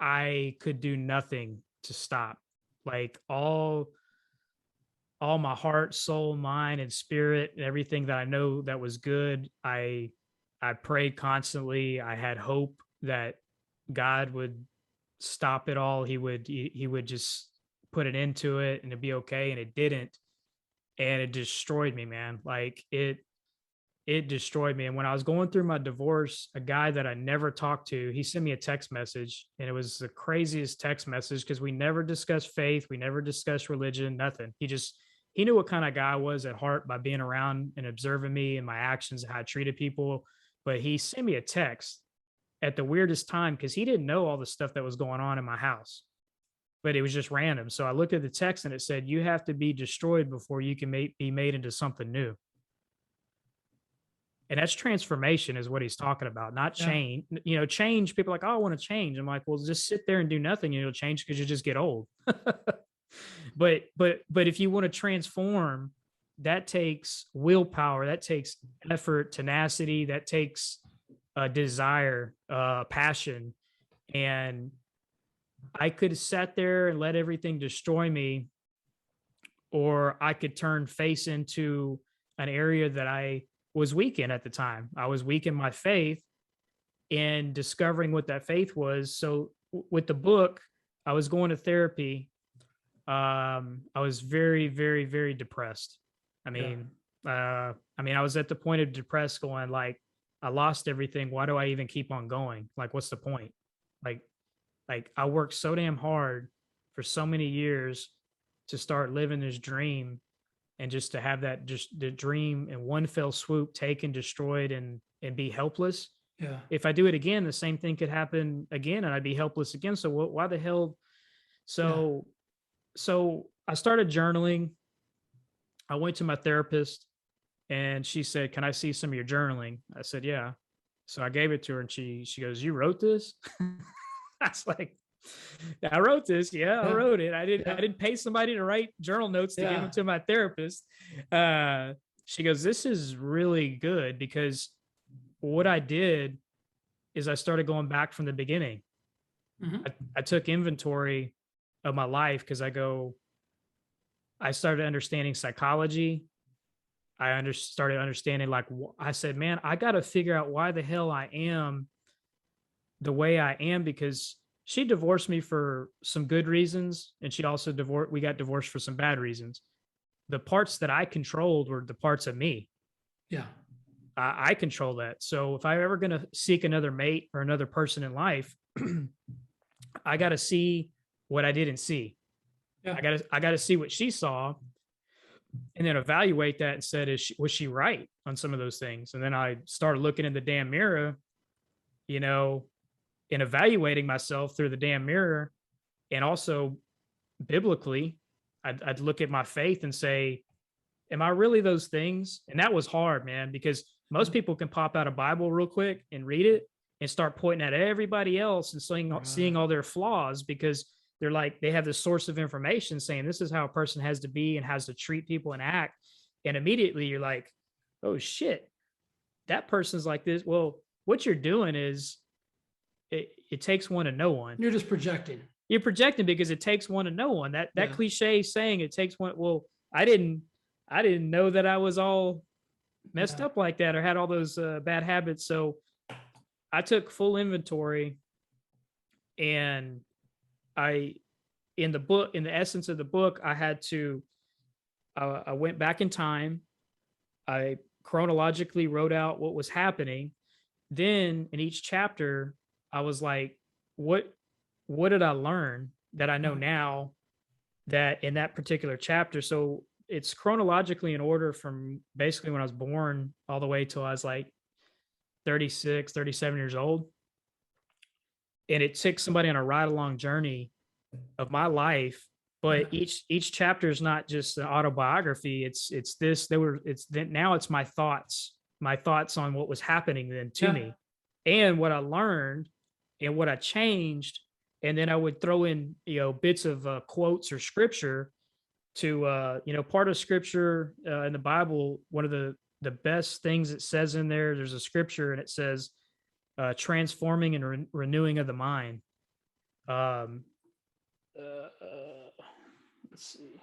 I could do nothing to stop. Like all my heart, soul, mind, and spirit, and everything that I know that was good. I prayed constantly. I had hope that God would stop it all. He would just put an end to it and it'd be okay. And it didn't. And it destroyed me, man. Like it destroyed me. And when I was going through my divorce, a guy that I never talked to, he sent me a text message, and it was the craziest text message because we never discussed faith, we never discussed religion, nothing. He knew what kind of guy I was at heart by being around and observing me and my actions and how I treated people. But he sent me a text at the weirdest time because he didn't know all the stuff that was going on in my house, but it was just random. So I looked at the text and it said, you have to be destroyed before you can be made into something new. And that's transformation is what he's talking about, not change. Change, people are like, oh, I want to change. I'm like, well, just sit there and do nothing and you'll change because you just get old. but if you want to transform, that takes willpower, that takes effort, tenacity, that takes desire, passion. And I could have sat there and let everything destroy me, or I could turn face into an area that I was weak in at the time. I was weak in my faith and discovering what that faith was. So with the book, I was going to therapy. I was very, very, very depressed. I mean, I was at the point of depressed going like, I lost everything. Why do I even keep on going? Like, what's the point? Like I worked so damn hard for so many years to start living this dream, and just to have that, just the dream in one fell swoop taken, destroyed, and be helpless. Yeah. If I do it again, the same thing could happen again and I'd be helpless again. So why the hell? So I started journaling. I went to my therapist and she said, can I see some of your journaling? I said, yeah. So I gave it to her and she goes, you wrote this? I was like, I wrote this. Yeah, I Yeah. wrote it. I Yeah. didn't pay somebody to write journal notes to give them Yeah. to my therapist. She goes, this is really good because what I did is I started going back from the beginning. Mhm. I took inventory of my life because I started understanding psychology. Started understanding, like, I said, man, I got to figure out why the hell I am the way I am, because she divorced me for some good reasons. And she also we got divorced for some bad reasons. The parts that I controlled were the parts of me. Yeah. I control that. So if I'm ever going to seek another mate or another person in life, I got to see what I didn't see. Yeah. I got to see what she saw, and then evaluate that and said, was she right on some of those things? And then I started looking in the damn mirror, you know, and evaluating myself through the damn mirror. And also biblically, I'd look at my faith and say, am I really those things? And that was hard, man, because most people can pop out a Bible real quick and read it and start pointing at everybody else and seeing all their flaws, because they're like, they have this source of information saying this is how a person has to be and has to treat people and act. And immediately you're like, oh shit, that person's like this. Well, what you're doing is it takes one to know one. You're just projecting. You're projecting because it takes one to know one. That Yeah. cliche saying, it takes one. Well, I didn't know that I was all messed up like that or had all those bad habits. So I took full inventory, and in the essence of the book, I had to, I went back in time. I chronologically wrote out what was happening. Then in each chapter, I was like, what did I learn that I know now that in that particular chapter? So it's chronologically in order from basically when I was born all the way till I was like 36, 37 years old. And it took somebody on a ride along journey of my life. But each chapter is not just an autobiography. Now it's my thoughts on what was happening then to me, and what I learned and what I changed. And then I would throw in, bits of quotes or scripture to, part of scripture in the Bible. One of the best things it says in there's a scripture, and it says, transforming and renewing of the mind. Let's see.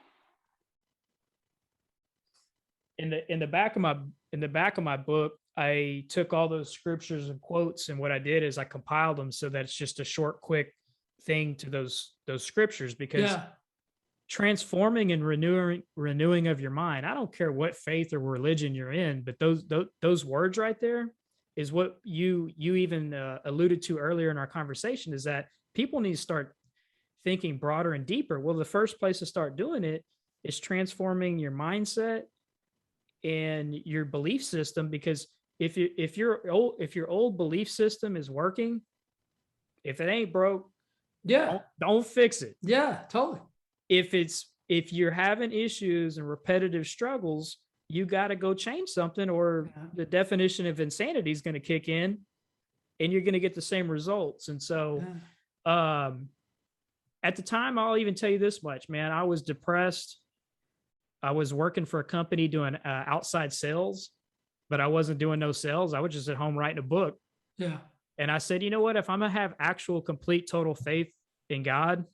In the back of my book, I took all those scriptures and quotes, and what I did is I compiled them so that it's just a short, quick thing to those scriptures, because transforming and renewing of your mind. I don't care what faith or religion you're in, but those words right there is what you even alluded to earlier in our conversation, is that people need to start thinking broader and deeper. Well, the first place to start doing it is transforming your mindset and your belief system, because if your old belief system is working, if it ain't broke, don't fix it. Yeah, totally. If you're having issues and repetitive struggles, you got to go change something, or the definition of insanity is going to kick in, and you're going to get the same results. And so, at the time, I'll even tell you this much, man, I was depressed. I was working for a company doing outside sales, but I wasn't doing no sales. I was just at home writing a book. Yeah. And I said, you know what? If I'm going to have actual, complete, total faith in God,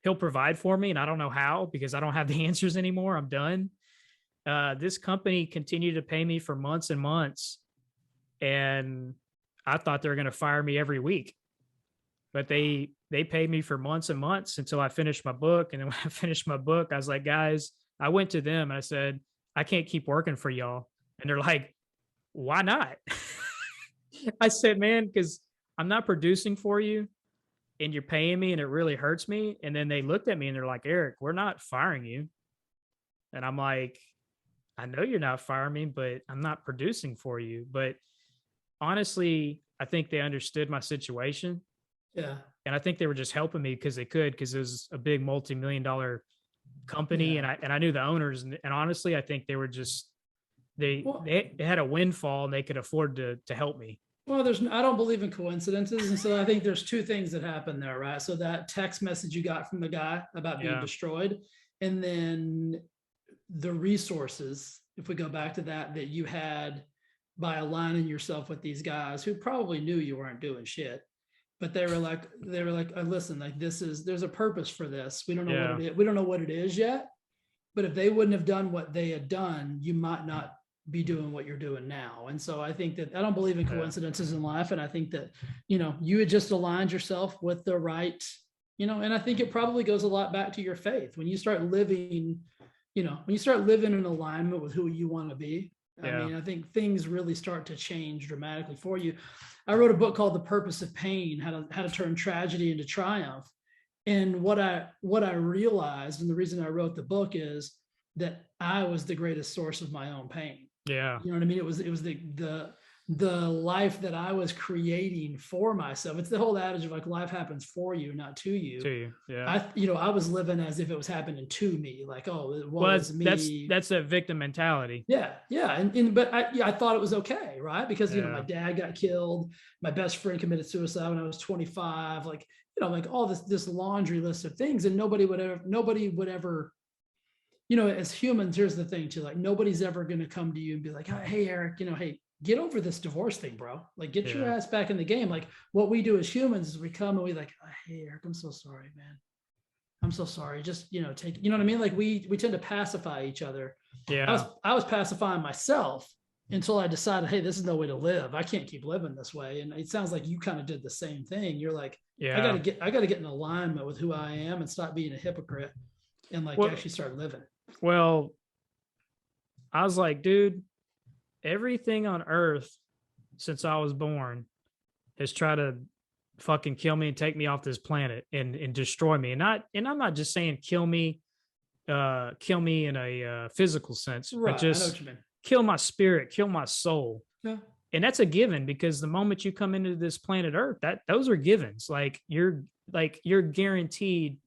He'll provide for me. And I don't know how, because I don't have the answers anymore. I'm done. This company continued to pay me for months and months. And I thought they were going to fire me every week. But they paid me for months and months until I finished my book. And then when I finished my book, I was like, guys, I went to them and I said, I can't keep working for y'all. And they're like, why not? I said, man, because I'm not producing for you and you're paying me and it really hurts me. And then they looked at me and they're like, Eric, we're not firing you. And I'm like, I know you're not firing me, but I'm not producing for you. But honestly, I think they understood my situation. Yeah. And I think they were just helping me because they could, because it was a big multi-million-dollar company. And I knew the owners. And honestly, I think they were just, they had a windfall and they could afford to help me. Well, I don't believe in coincidences. And so I think there's two things that happen there, right? So that text message you got from the guy about being Yeah. destroyed, and then the resources, if we go back to that, that you had by aligning yourself with these guys who probably knew you weren't doing shit, but they were like, listen, like there's a purpose for this. We don't know what Yeah. it is. We don't know what it is yet. But if they wouldn't have done what they had done, you might not be doing what you're doing now. And so I think that I don't believe in Yeah. coincidences in life. And I think that, you had just aligned yourself with the right, and I think it probably goes a lot back to your faith. When you start living, when you start living in alignment with who you want to be, I Yeah. mean, I think things really start to change dramatically for you. I wrote a book called The Purpose of Pain, how to turn tragedy into triumph. And what I realized, and the reason I wrote the book, is that I was the greatest source of my own pain. Yeah. You know what I mean? It was the life that I was creating for myself. It's the whole adage of like life happens for you, not to you. To you. Yeah. I was living as if it was happening to me. Like, oh, it Well, was me. that's that victim mentality. Yeah, yeah, but I thought it was okay, right? Because my Yeah. dad got killed, my best friend committed suicide when I was 25, like like all this laundry list of things, and nobody would ever, as humans, here's the thing too, like nobody's ever going to come to you and be like, hey Eric, hey, get over this divorce thing, bro. Like get your Yeah. ass back in the game. Like what we do as humans is we come and we like, hey Eric, I'm so sorry, man. I'm so sorry. Just, take, what I mean? Like we tend to pacify each other. Yeah. I was pacifying myself until I decided, hey, this is no way to live. I can't keep living this way. And it sounds like you kind of did the same thing. You're like, Yeah. I gotta get in alignment with who I am and stop being a hypocrite and like actually start living. Well, I was like, dude, everything on earth since I was born has tried to fucking kill me and take me off this planet and destroy me. And I'm not just saying kill me in a physical sense, Right. but I know just what you mean. kill my spirit, kill my soul. Yeah. And that's a given, because the moment you come into this planet Earth, those are givens. Like you're guaranteed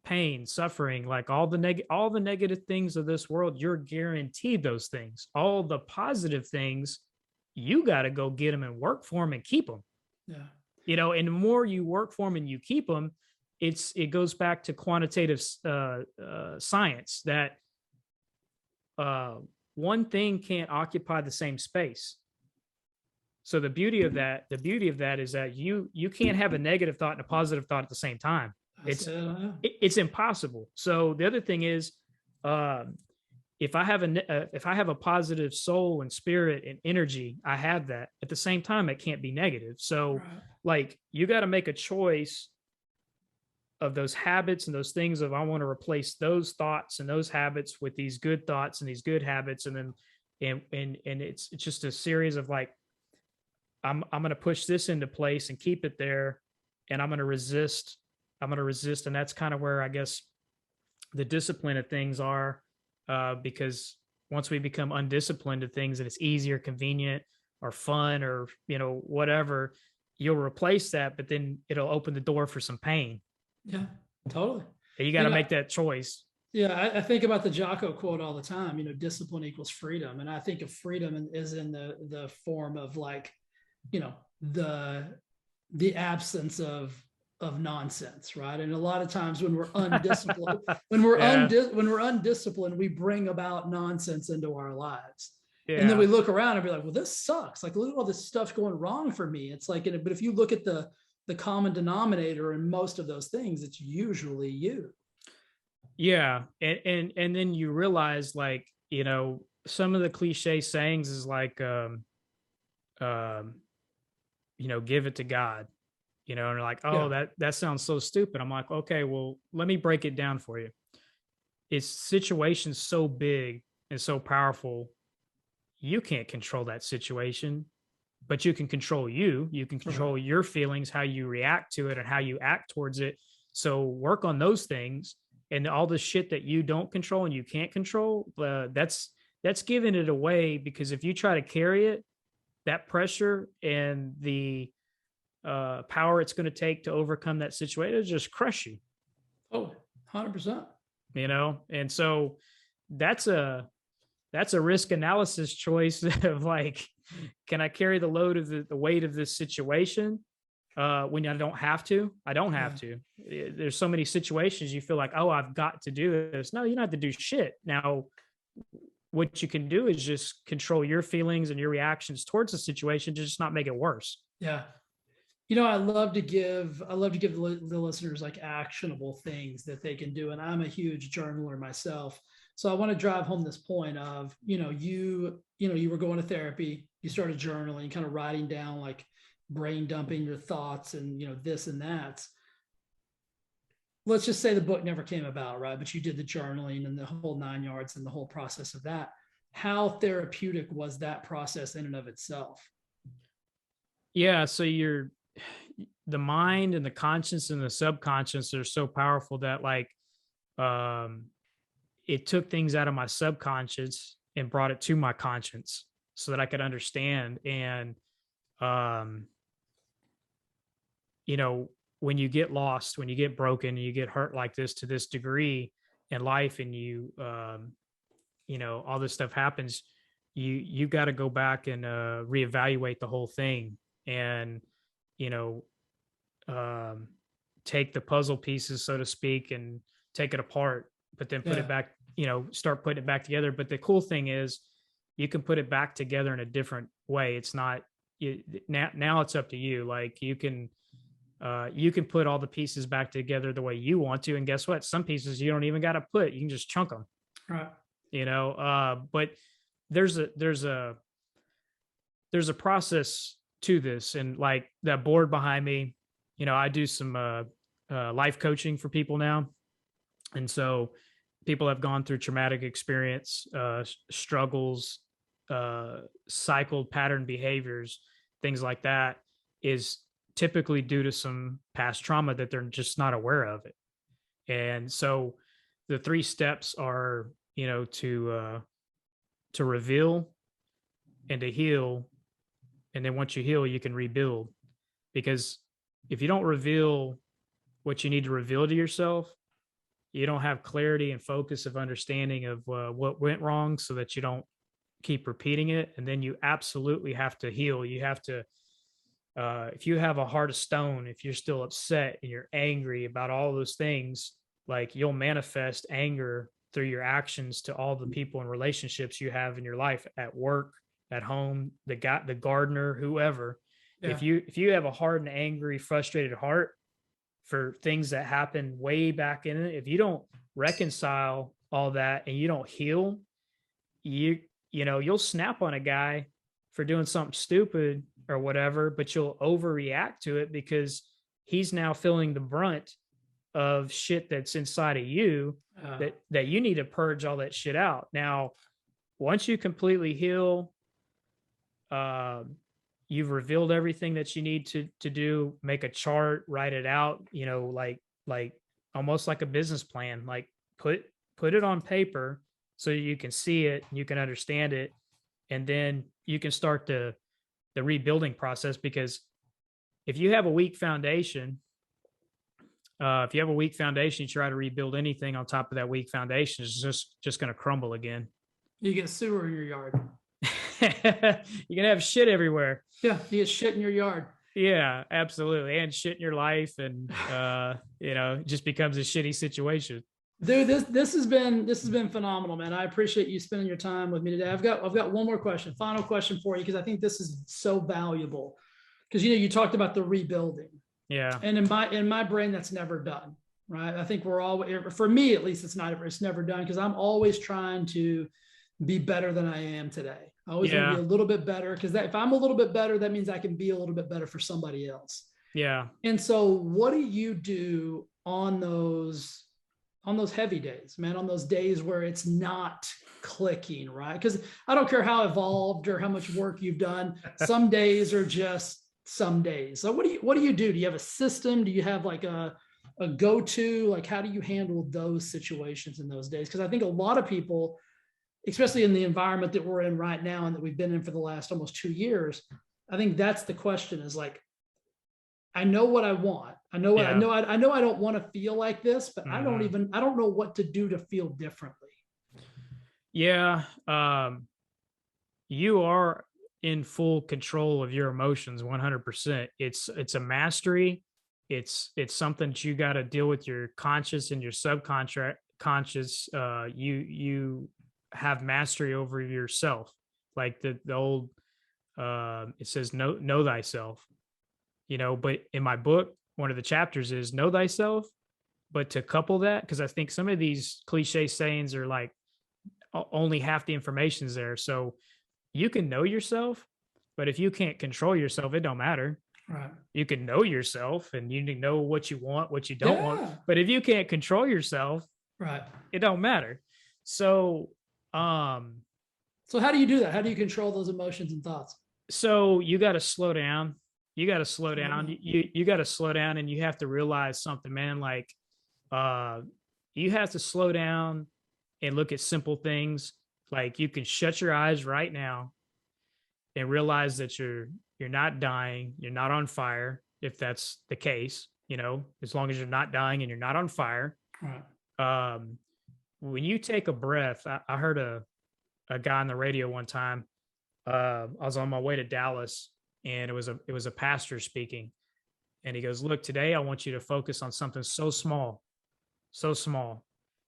pain, suffering, like all the negative things of this world, you're guaranteed those things. All the positive things, you got to go get them and work for them and keep them. Yeah. And the more you work for them and you keep them, it goes back to quantitative science that one thing can't occupy the same space. So the beauty of that is that you can't have a negative thought and a positive thought at the same time. It's impossible. So the other thing is, if I have a positive soul and spirit and energy, I have that. At the same time, it can't be negative. So like you got to make a choice of those habits and those things of, I want to replace those thoughts and those habits with these good thoughts and these good habits. And then, and it's just a series of like, I'm going to push this into place and keep it there. And I'm going to resist. And that's kind of where I guess the discipline of things are, because once we become undisciplined to things and it's easier, convenient, or fun, or, whatever, you'll replace that, but then it'll open the door for some pain. Yeah, totally. And you got to make that choice. Yeah, I think about the Jocko quote all the time, discipline equals freedom. And I think of freedom is in the form of like, the absence of nonsense, right? And a lot of times when we're undisciplined, when we're undisciplined, we bring about nonsense into our lives. Yeah. And then we look around and be like, well, this sucks. Like, look at all this stuff going wrong for me. It's like, but if you look at the common denominator in most of those things, it's usually you. Yeah. And then you realize, like, some of the cliche sayings is like, give it to God, and they're like, oh, yeah, that sounds so stupid. I'm like, okay, well, let me break it down for you. It's situations so big and so powerful. You can't control that situation, but you can control you. You can control your feelings, how you react to it and how you act towards it. So work on those things, and all the shit that you don't control and you can't control. That's giving it away, because if you try to carry it, that pressure and the power it's going to take to overcome that situation, it'll just crush you. Oh, 100%. And so that's a that's a risk analysis choice of like, can I carry the load of the weight of this situation? When I don't have to, I don't have to. There's so many situations you feel like, oh, I've got to do this. No, you don't have to do shit. Now, what you can do is just control your feelings and your reactions towards the situation to just not make it worse. Yeah. You know, I love to give the listeners like actionable things that they can do. And I'm a huge journaler myself. So I want to drive home this point of, you were going to therapy, you started journaling, kind of writing down, like brain dumping your thoughts and, this and that. Let's just say the book never came about, right? But you did the journaling and the whole 9 yards and the whole process of that. How therapeutic was that process in and of itself? Yeah. So the mind and the conscious and the subconscious are so powerful that like, it took things out of my subconscious and brought it to my conscience so that I could understand. And, when you get lost, when you get broken, and you get hurt like this to this degree in life, and all this stuff happens, you got to go back and reevaluate the whole thing, and you know take the puzzle pieces, so to speak, and take it apart, but then put it back, start putting it back together. But the cool thing is you can put it back together in a different way. It's not now it's up to you. Like you can put all the pieces back together the way you want to. And guess what? Some pieces you don't even got to put, you can just chunk them. Right. But there's a process to this. And like that board behind me, I do some life coaching for people now. And so people have gone through traumatic experience, struggles, cycled pattern behaviors, things like that, is typically due to some past trauma that they're just not aware of it. And so the 3 steps are, to reveal and to heal. And then once you heal, you can rebuild. Because if you don't reveal what you need to reveal to yourself, you don't have clarity and focus of understanding of what went wrong, so that you don't keep repeating it. And then you absolutely have to heal. You have to, if you have a heart of stone, if you're still upset and you're angry about all those things, like you'll manifest anger through your actions to all the people and relationships you have in your life, at work, at home, the gardener, whoever. Yeah. If you have a hard and angry, frustrated heart for things that happened way back in it, if you don't reconcile all that and you don't heal, you'll snap on a guy for doing something stupid or whatever, but you'll overreact to it because he's now feeling the brunt of shit that's inside of you, that you need to purge all that shit out. Now, once you completely heal, you've revealed everything that you need to do, make a chart, write it out, like almost like a business plan, like put it on paper so you can see it, you can understand it, and then you can start the rebuilding process. Because if you have a weak foundation, you try to rebuild anything on top of that weak foundation, it's just going to crumble again. You get sewer in your yard. You're gonna have shit everywhere. Yeah, you get shit in your yard. Yeah, absolutely. And shit in your life, and it just becomes a shitty situation. Dude, this has been phenomenal, man. I appreciate you spending your time with me today. I've got one more question, final question for you, because I think this is so valuable. Because you talked about the rebuilding. Yeah. And in my brain, that's never done. Right. I think we're always, for me at least, it's never done, because I'm always trying to be better than I am today. I always want to be a little bit better, because if I'm a little bit better, that means I can be a little bit better for somebody else. Yeah. And so what do you do on those heavy days, man, on those days where it's not clicking, right? Because I don't care how evolved or how much work you've done. Some days are just some days. So what do you do? Do you have a system? Do you have like a go-to? Like, how do you handle those situations in those days? Because I think a lot of people, especially in the environment that we're in right now and that we've been in for the last almost 2 years, I think that's the question, is like, I know what I want. I know I don't want to feel like this, but I don't know what to do to feel differently. Yeah. You are in full control of your emotions 100%. It's a mastery. It's something that you got to deal with your conscious and your subconscious conscious. You have mastery over yourself. Like the old it says know thyself, but in my book, one of the chapters is know thyself, but to couple that, because I think some of these cliche sayings are like only half the information's there. So you can know yourself, but if you can't control yourself, it don't matter. Right. You can know yourself and you can know what you want, what you don't want. Yeah. But if you can't control yourself, Right. it don't matter. So, So how do you do that? How do you control those emotions and thoughts? so you got to slow down. You got to slow Slow down. down. You got to slow down, and you have to realize something, man. Like, uh, you have to slow down and look at simple things. Like you can shut your eyes right now and realize that you're not dying, you're not on fire, if that's the case, as long as you're not dying and you're not on fire. Right. um when you take a breath, I heard a guy on the radio one time. I was on my way to Dallas, and it was a pastor speaking, and he goes, look, today I want you to focus on something so small, so small.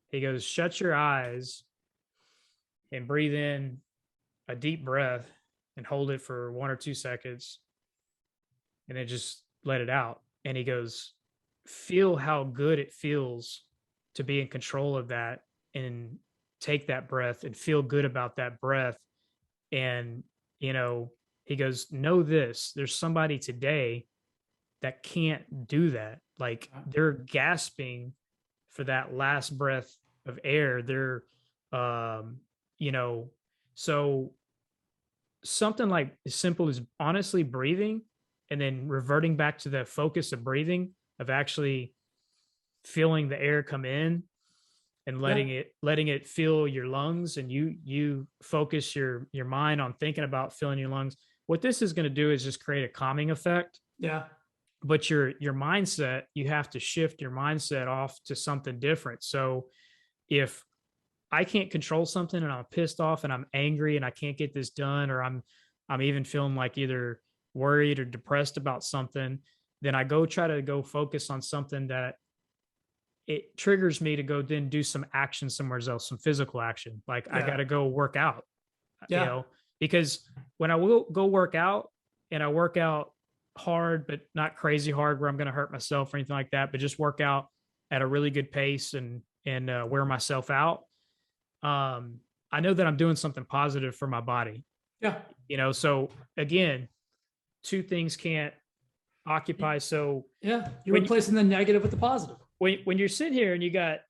He goes, shut your eyes and breathe in a deep breath and hold it for 1 or 2 seconds and then just let it out. And he goes, feel how good it feels to be in control of that and take that breath and feel good about that breath. And, he goes, know this, there's somebody today that can't do that. Like they're gasping for that last breath of air. They're, um, you know, so something like as simple as honestly breathing and then reverting back to the focus of breathing, of actually feeling the air come in and letting it fill your lungs, and you focus your mind on thinking about filling your lungs. What this is going to do is just create a calming effect. Yeah. But your mindset, you have to shift your mindset off to something different. So if I can't control something and I'm pissed off and I'm angry and I can't get this done, or I'm even feeling like either worried or depressed about something, then I try to go focus on something that it triggers me to go then do some action somewhere else, some physical action. Like I got to go work out, Yeah. because when I will go work out and I work out hard, but not crazy hard where I'm going to hurt myself or anything like that, but just work out at a really good pace and wear myself out. I know that I'm doing something positive for my body, Yeah. so again, two things can't occupy. So Yeah. You're when replacing the negative with the positive. when you're sitting here and you got,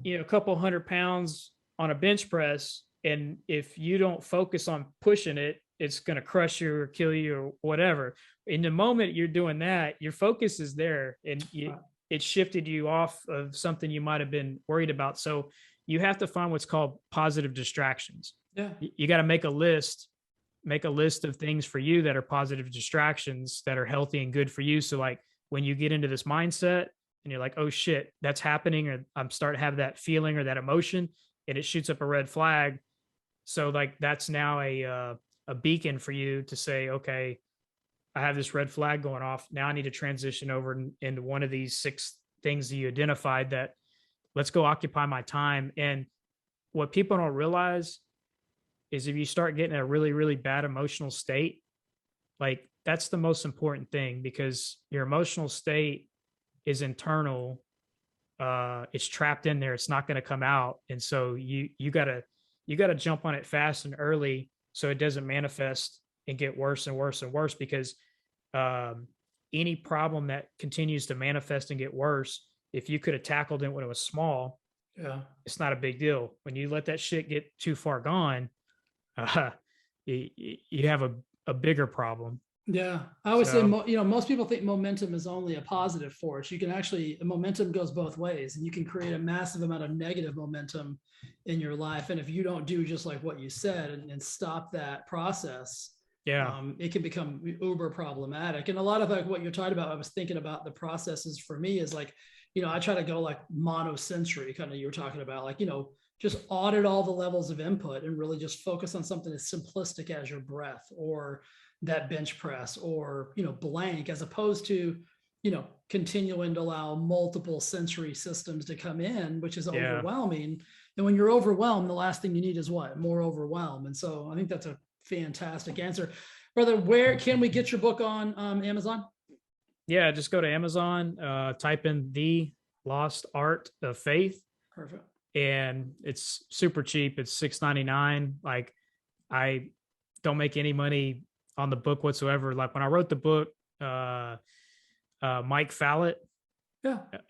a couple 100 pounds on a bench press, and if you don't focus on pushing it, it's going to crush you or kill you or whatever. In the moment you're doing that, your focus is there, and it shifted you off of something you might have been worried about. So you have to find what's called positive distractions. Yeah. You got to make a list of things for you that are positive distractions that are healthy and good for you. So like when you get into this mindset and you're like, oh shit, that's happening, or I'm starting to have that feeling or that emotion, and it shoots up a red flag. So like that's now a beacon for you to say, okay, I have this red flag going off. Now I need to transition over into one of these 6 things that you identified, that let's go occupy my time. And what people don't realize is if you start getting a really, really bad emotional state, like that's the most important thing, because your emotional state is internal. It's trapped in there. It's not going to come out. And so you gotta jump on it fast and early so it doesn't manifest and get worse and worse and worse, because any problem that continues to manifest and get worse, if you could have tackled it when it was small, it's not a big deal. When you let that shit get too far gone, you have a bigger problem. Yeah. I always say, most people think momentum is only a positive force. You can actually, momentum goes both ways, and you can create a massive amount of negative momentum in your life. And if you don't do just like what you said and stop that process, it can become uber problematic. And a lot of like what you're talking about, I was thinking about the processes for me is like, I try to go like monosensory, kind of, you were talking about like, just audit all the levels of input and really just focus on something as simplistic as your breath or that bench press or, blank, as opposed to, continuing to allow multiple sensory systems to come in, which is Yeah. overwhelming. And when you're overwhelmed, the last thing you need is what? More overwhelm. And so I think that's a fantastic answer. Brother, where can we get your book on Amazon? Yeah, just go to Amazon, type in The Lost Art of Faith. Perfect. And it's super cheap. It's $6.99. Like, I don't make any money on the book whatsoever. Like when I wrote the book, Mike Fallett,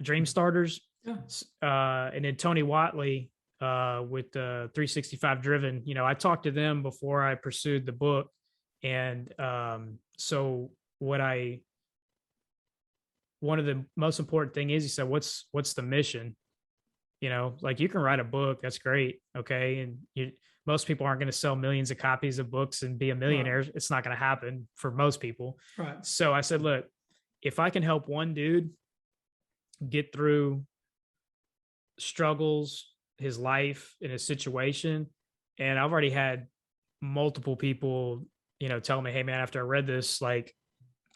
Dream Starters, and then Tony Watley with 365 Driven. I talked to them before I pursued the book, and so one of the most important thing is, he said, what's the mission? Like, you can write a book, that's great, okay, and most people aren't going to sell millions of copies of books and be a millionaire. Right. It's not going to happen for most people. Right. So I said, look, if I can help one dude get through struggles, his life and his situation, and I've already had multiple people, tell me, hey man, after I read this, like,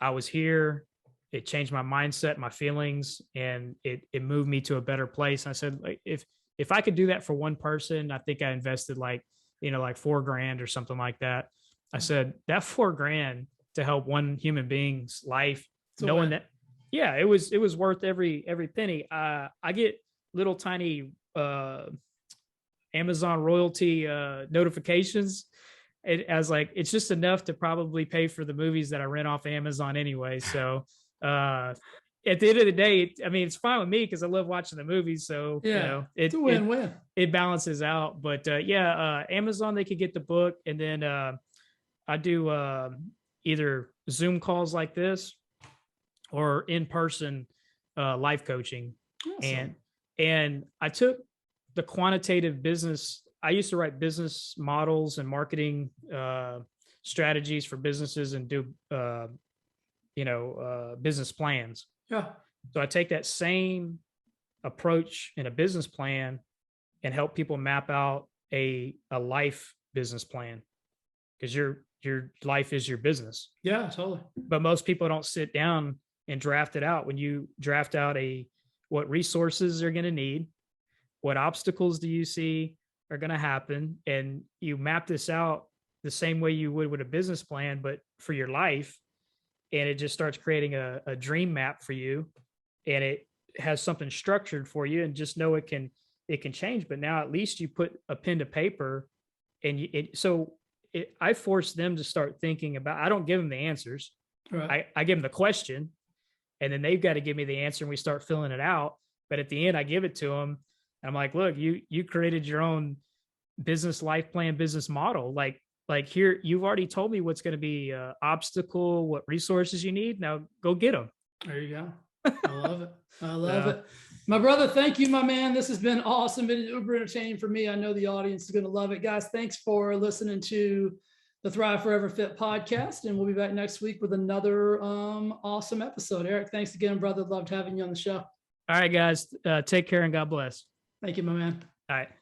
I was here, it changed my mindset, my feelings, and it moved me to a better place. And I said, like, if I could do that for one person, I think I invested like $4,000 or something like that. I said, that $4,000 to help one human being's life, knowing that, yeah, it was worth every penny. I get little tiny Amazon royalty notifications. It's just enough to probably pay for the movies that I rent off Amazon anyway. So at the end of the day, it's fine with me because I love watching the movies. So it's a win-win. It balances out. But Amazon, they could get the book, and then I do either Zoom calls like this or in-person life coaching. Awesome. And I took the quantitative business. I used to write business models and marketing strategies for businesses and do business plans. Yeah. So I take that same approach in a business plan and help people map out a life business plan, because your life is your business. Yeah, totally. But most people don't sit down and draft it out. When you draft out what resources are going to need, what obstacles do you see are going to happen, and you map this out the same way you would with a business plan, but for your life. And it just starts creating a dream map for you, and it has something structured for you, and just know it can change. But now at least you put a pen to paper, and I force them to start thinking about, I don't give them the answers. Right. I give them the question, and then they've got to give me the answer, and we start filling it out. But at the end, I give it to them. I'm like, look, you created your own business life plan, business model. Like here, you've already told me what's going to be obstacle, what resources you need. Now go get them. There you go. I love it. I love it. My brother, thank you, my man. This has been awesome. Been uber entertaining for me. I know the audience is going to love it. Guys, thanks for listening to the Thrive Forever Fit podcast. And we'll be back next week with another awesome episode. Eric, thanks again, brother. Loved having you on the show. All right, guys. Take care and God bless. Thank you, my man. All right.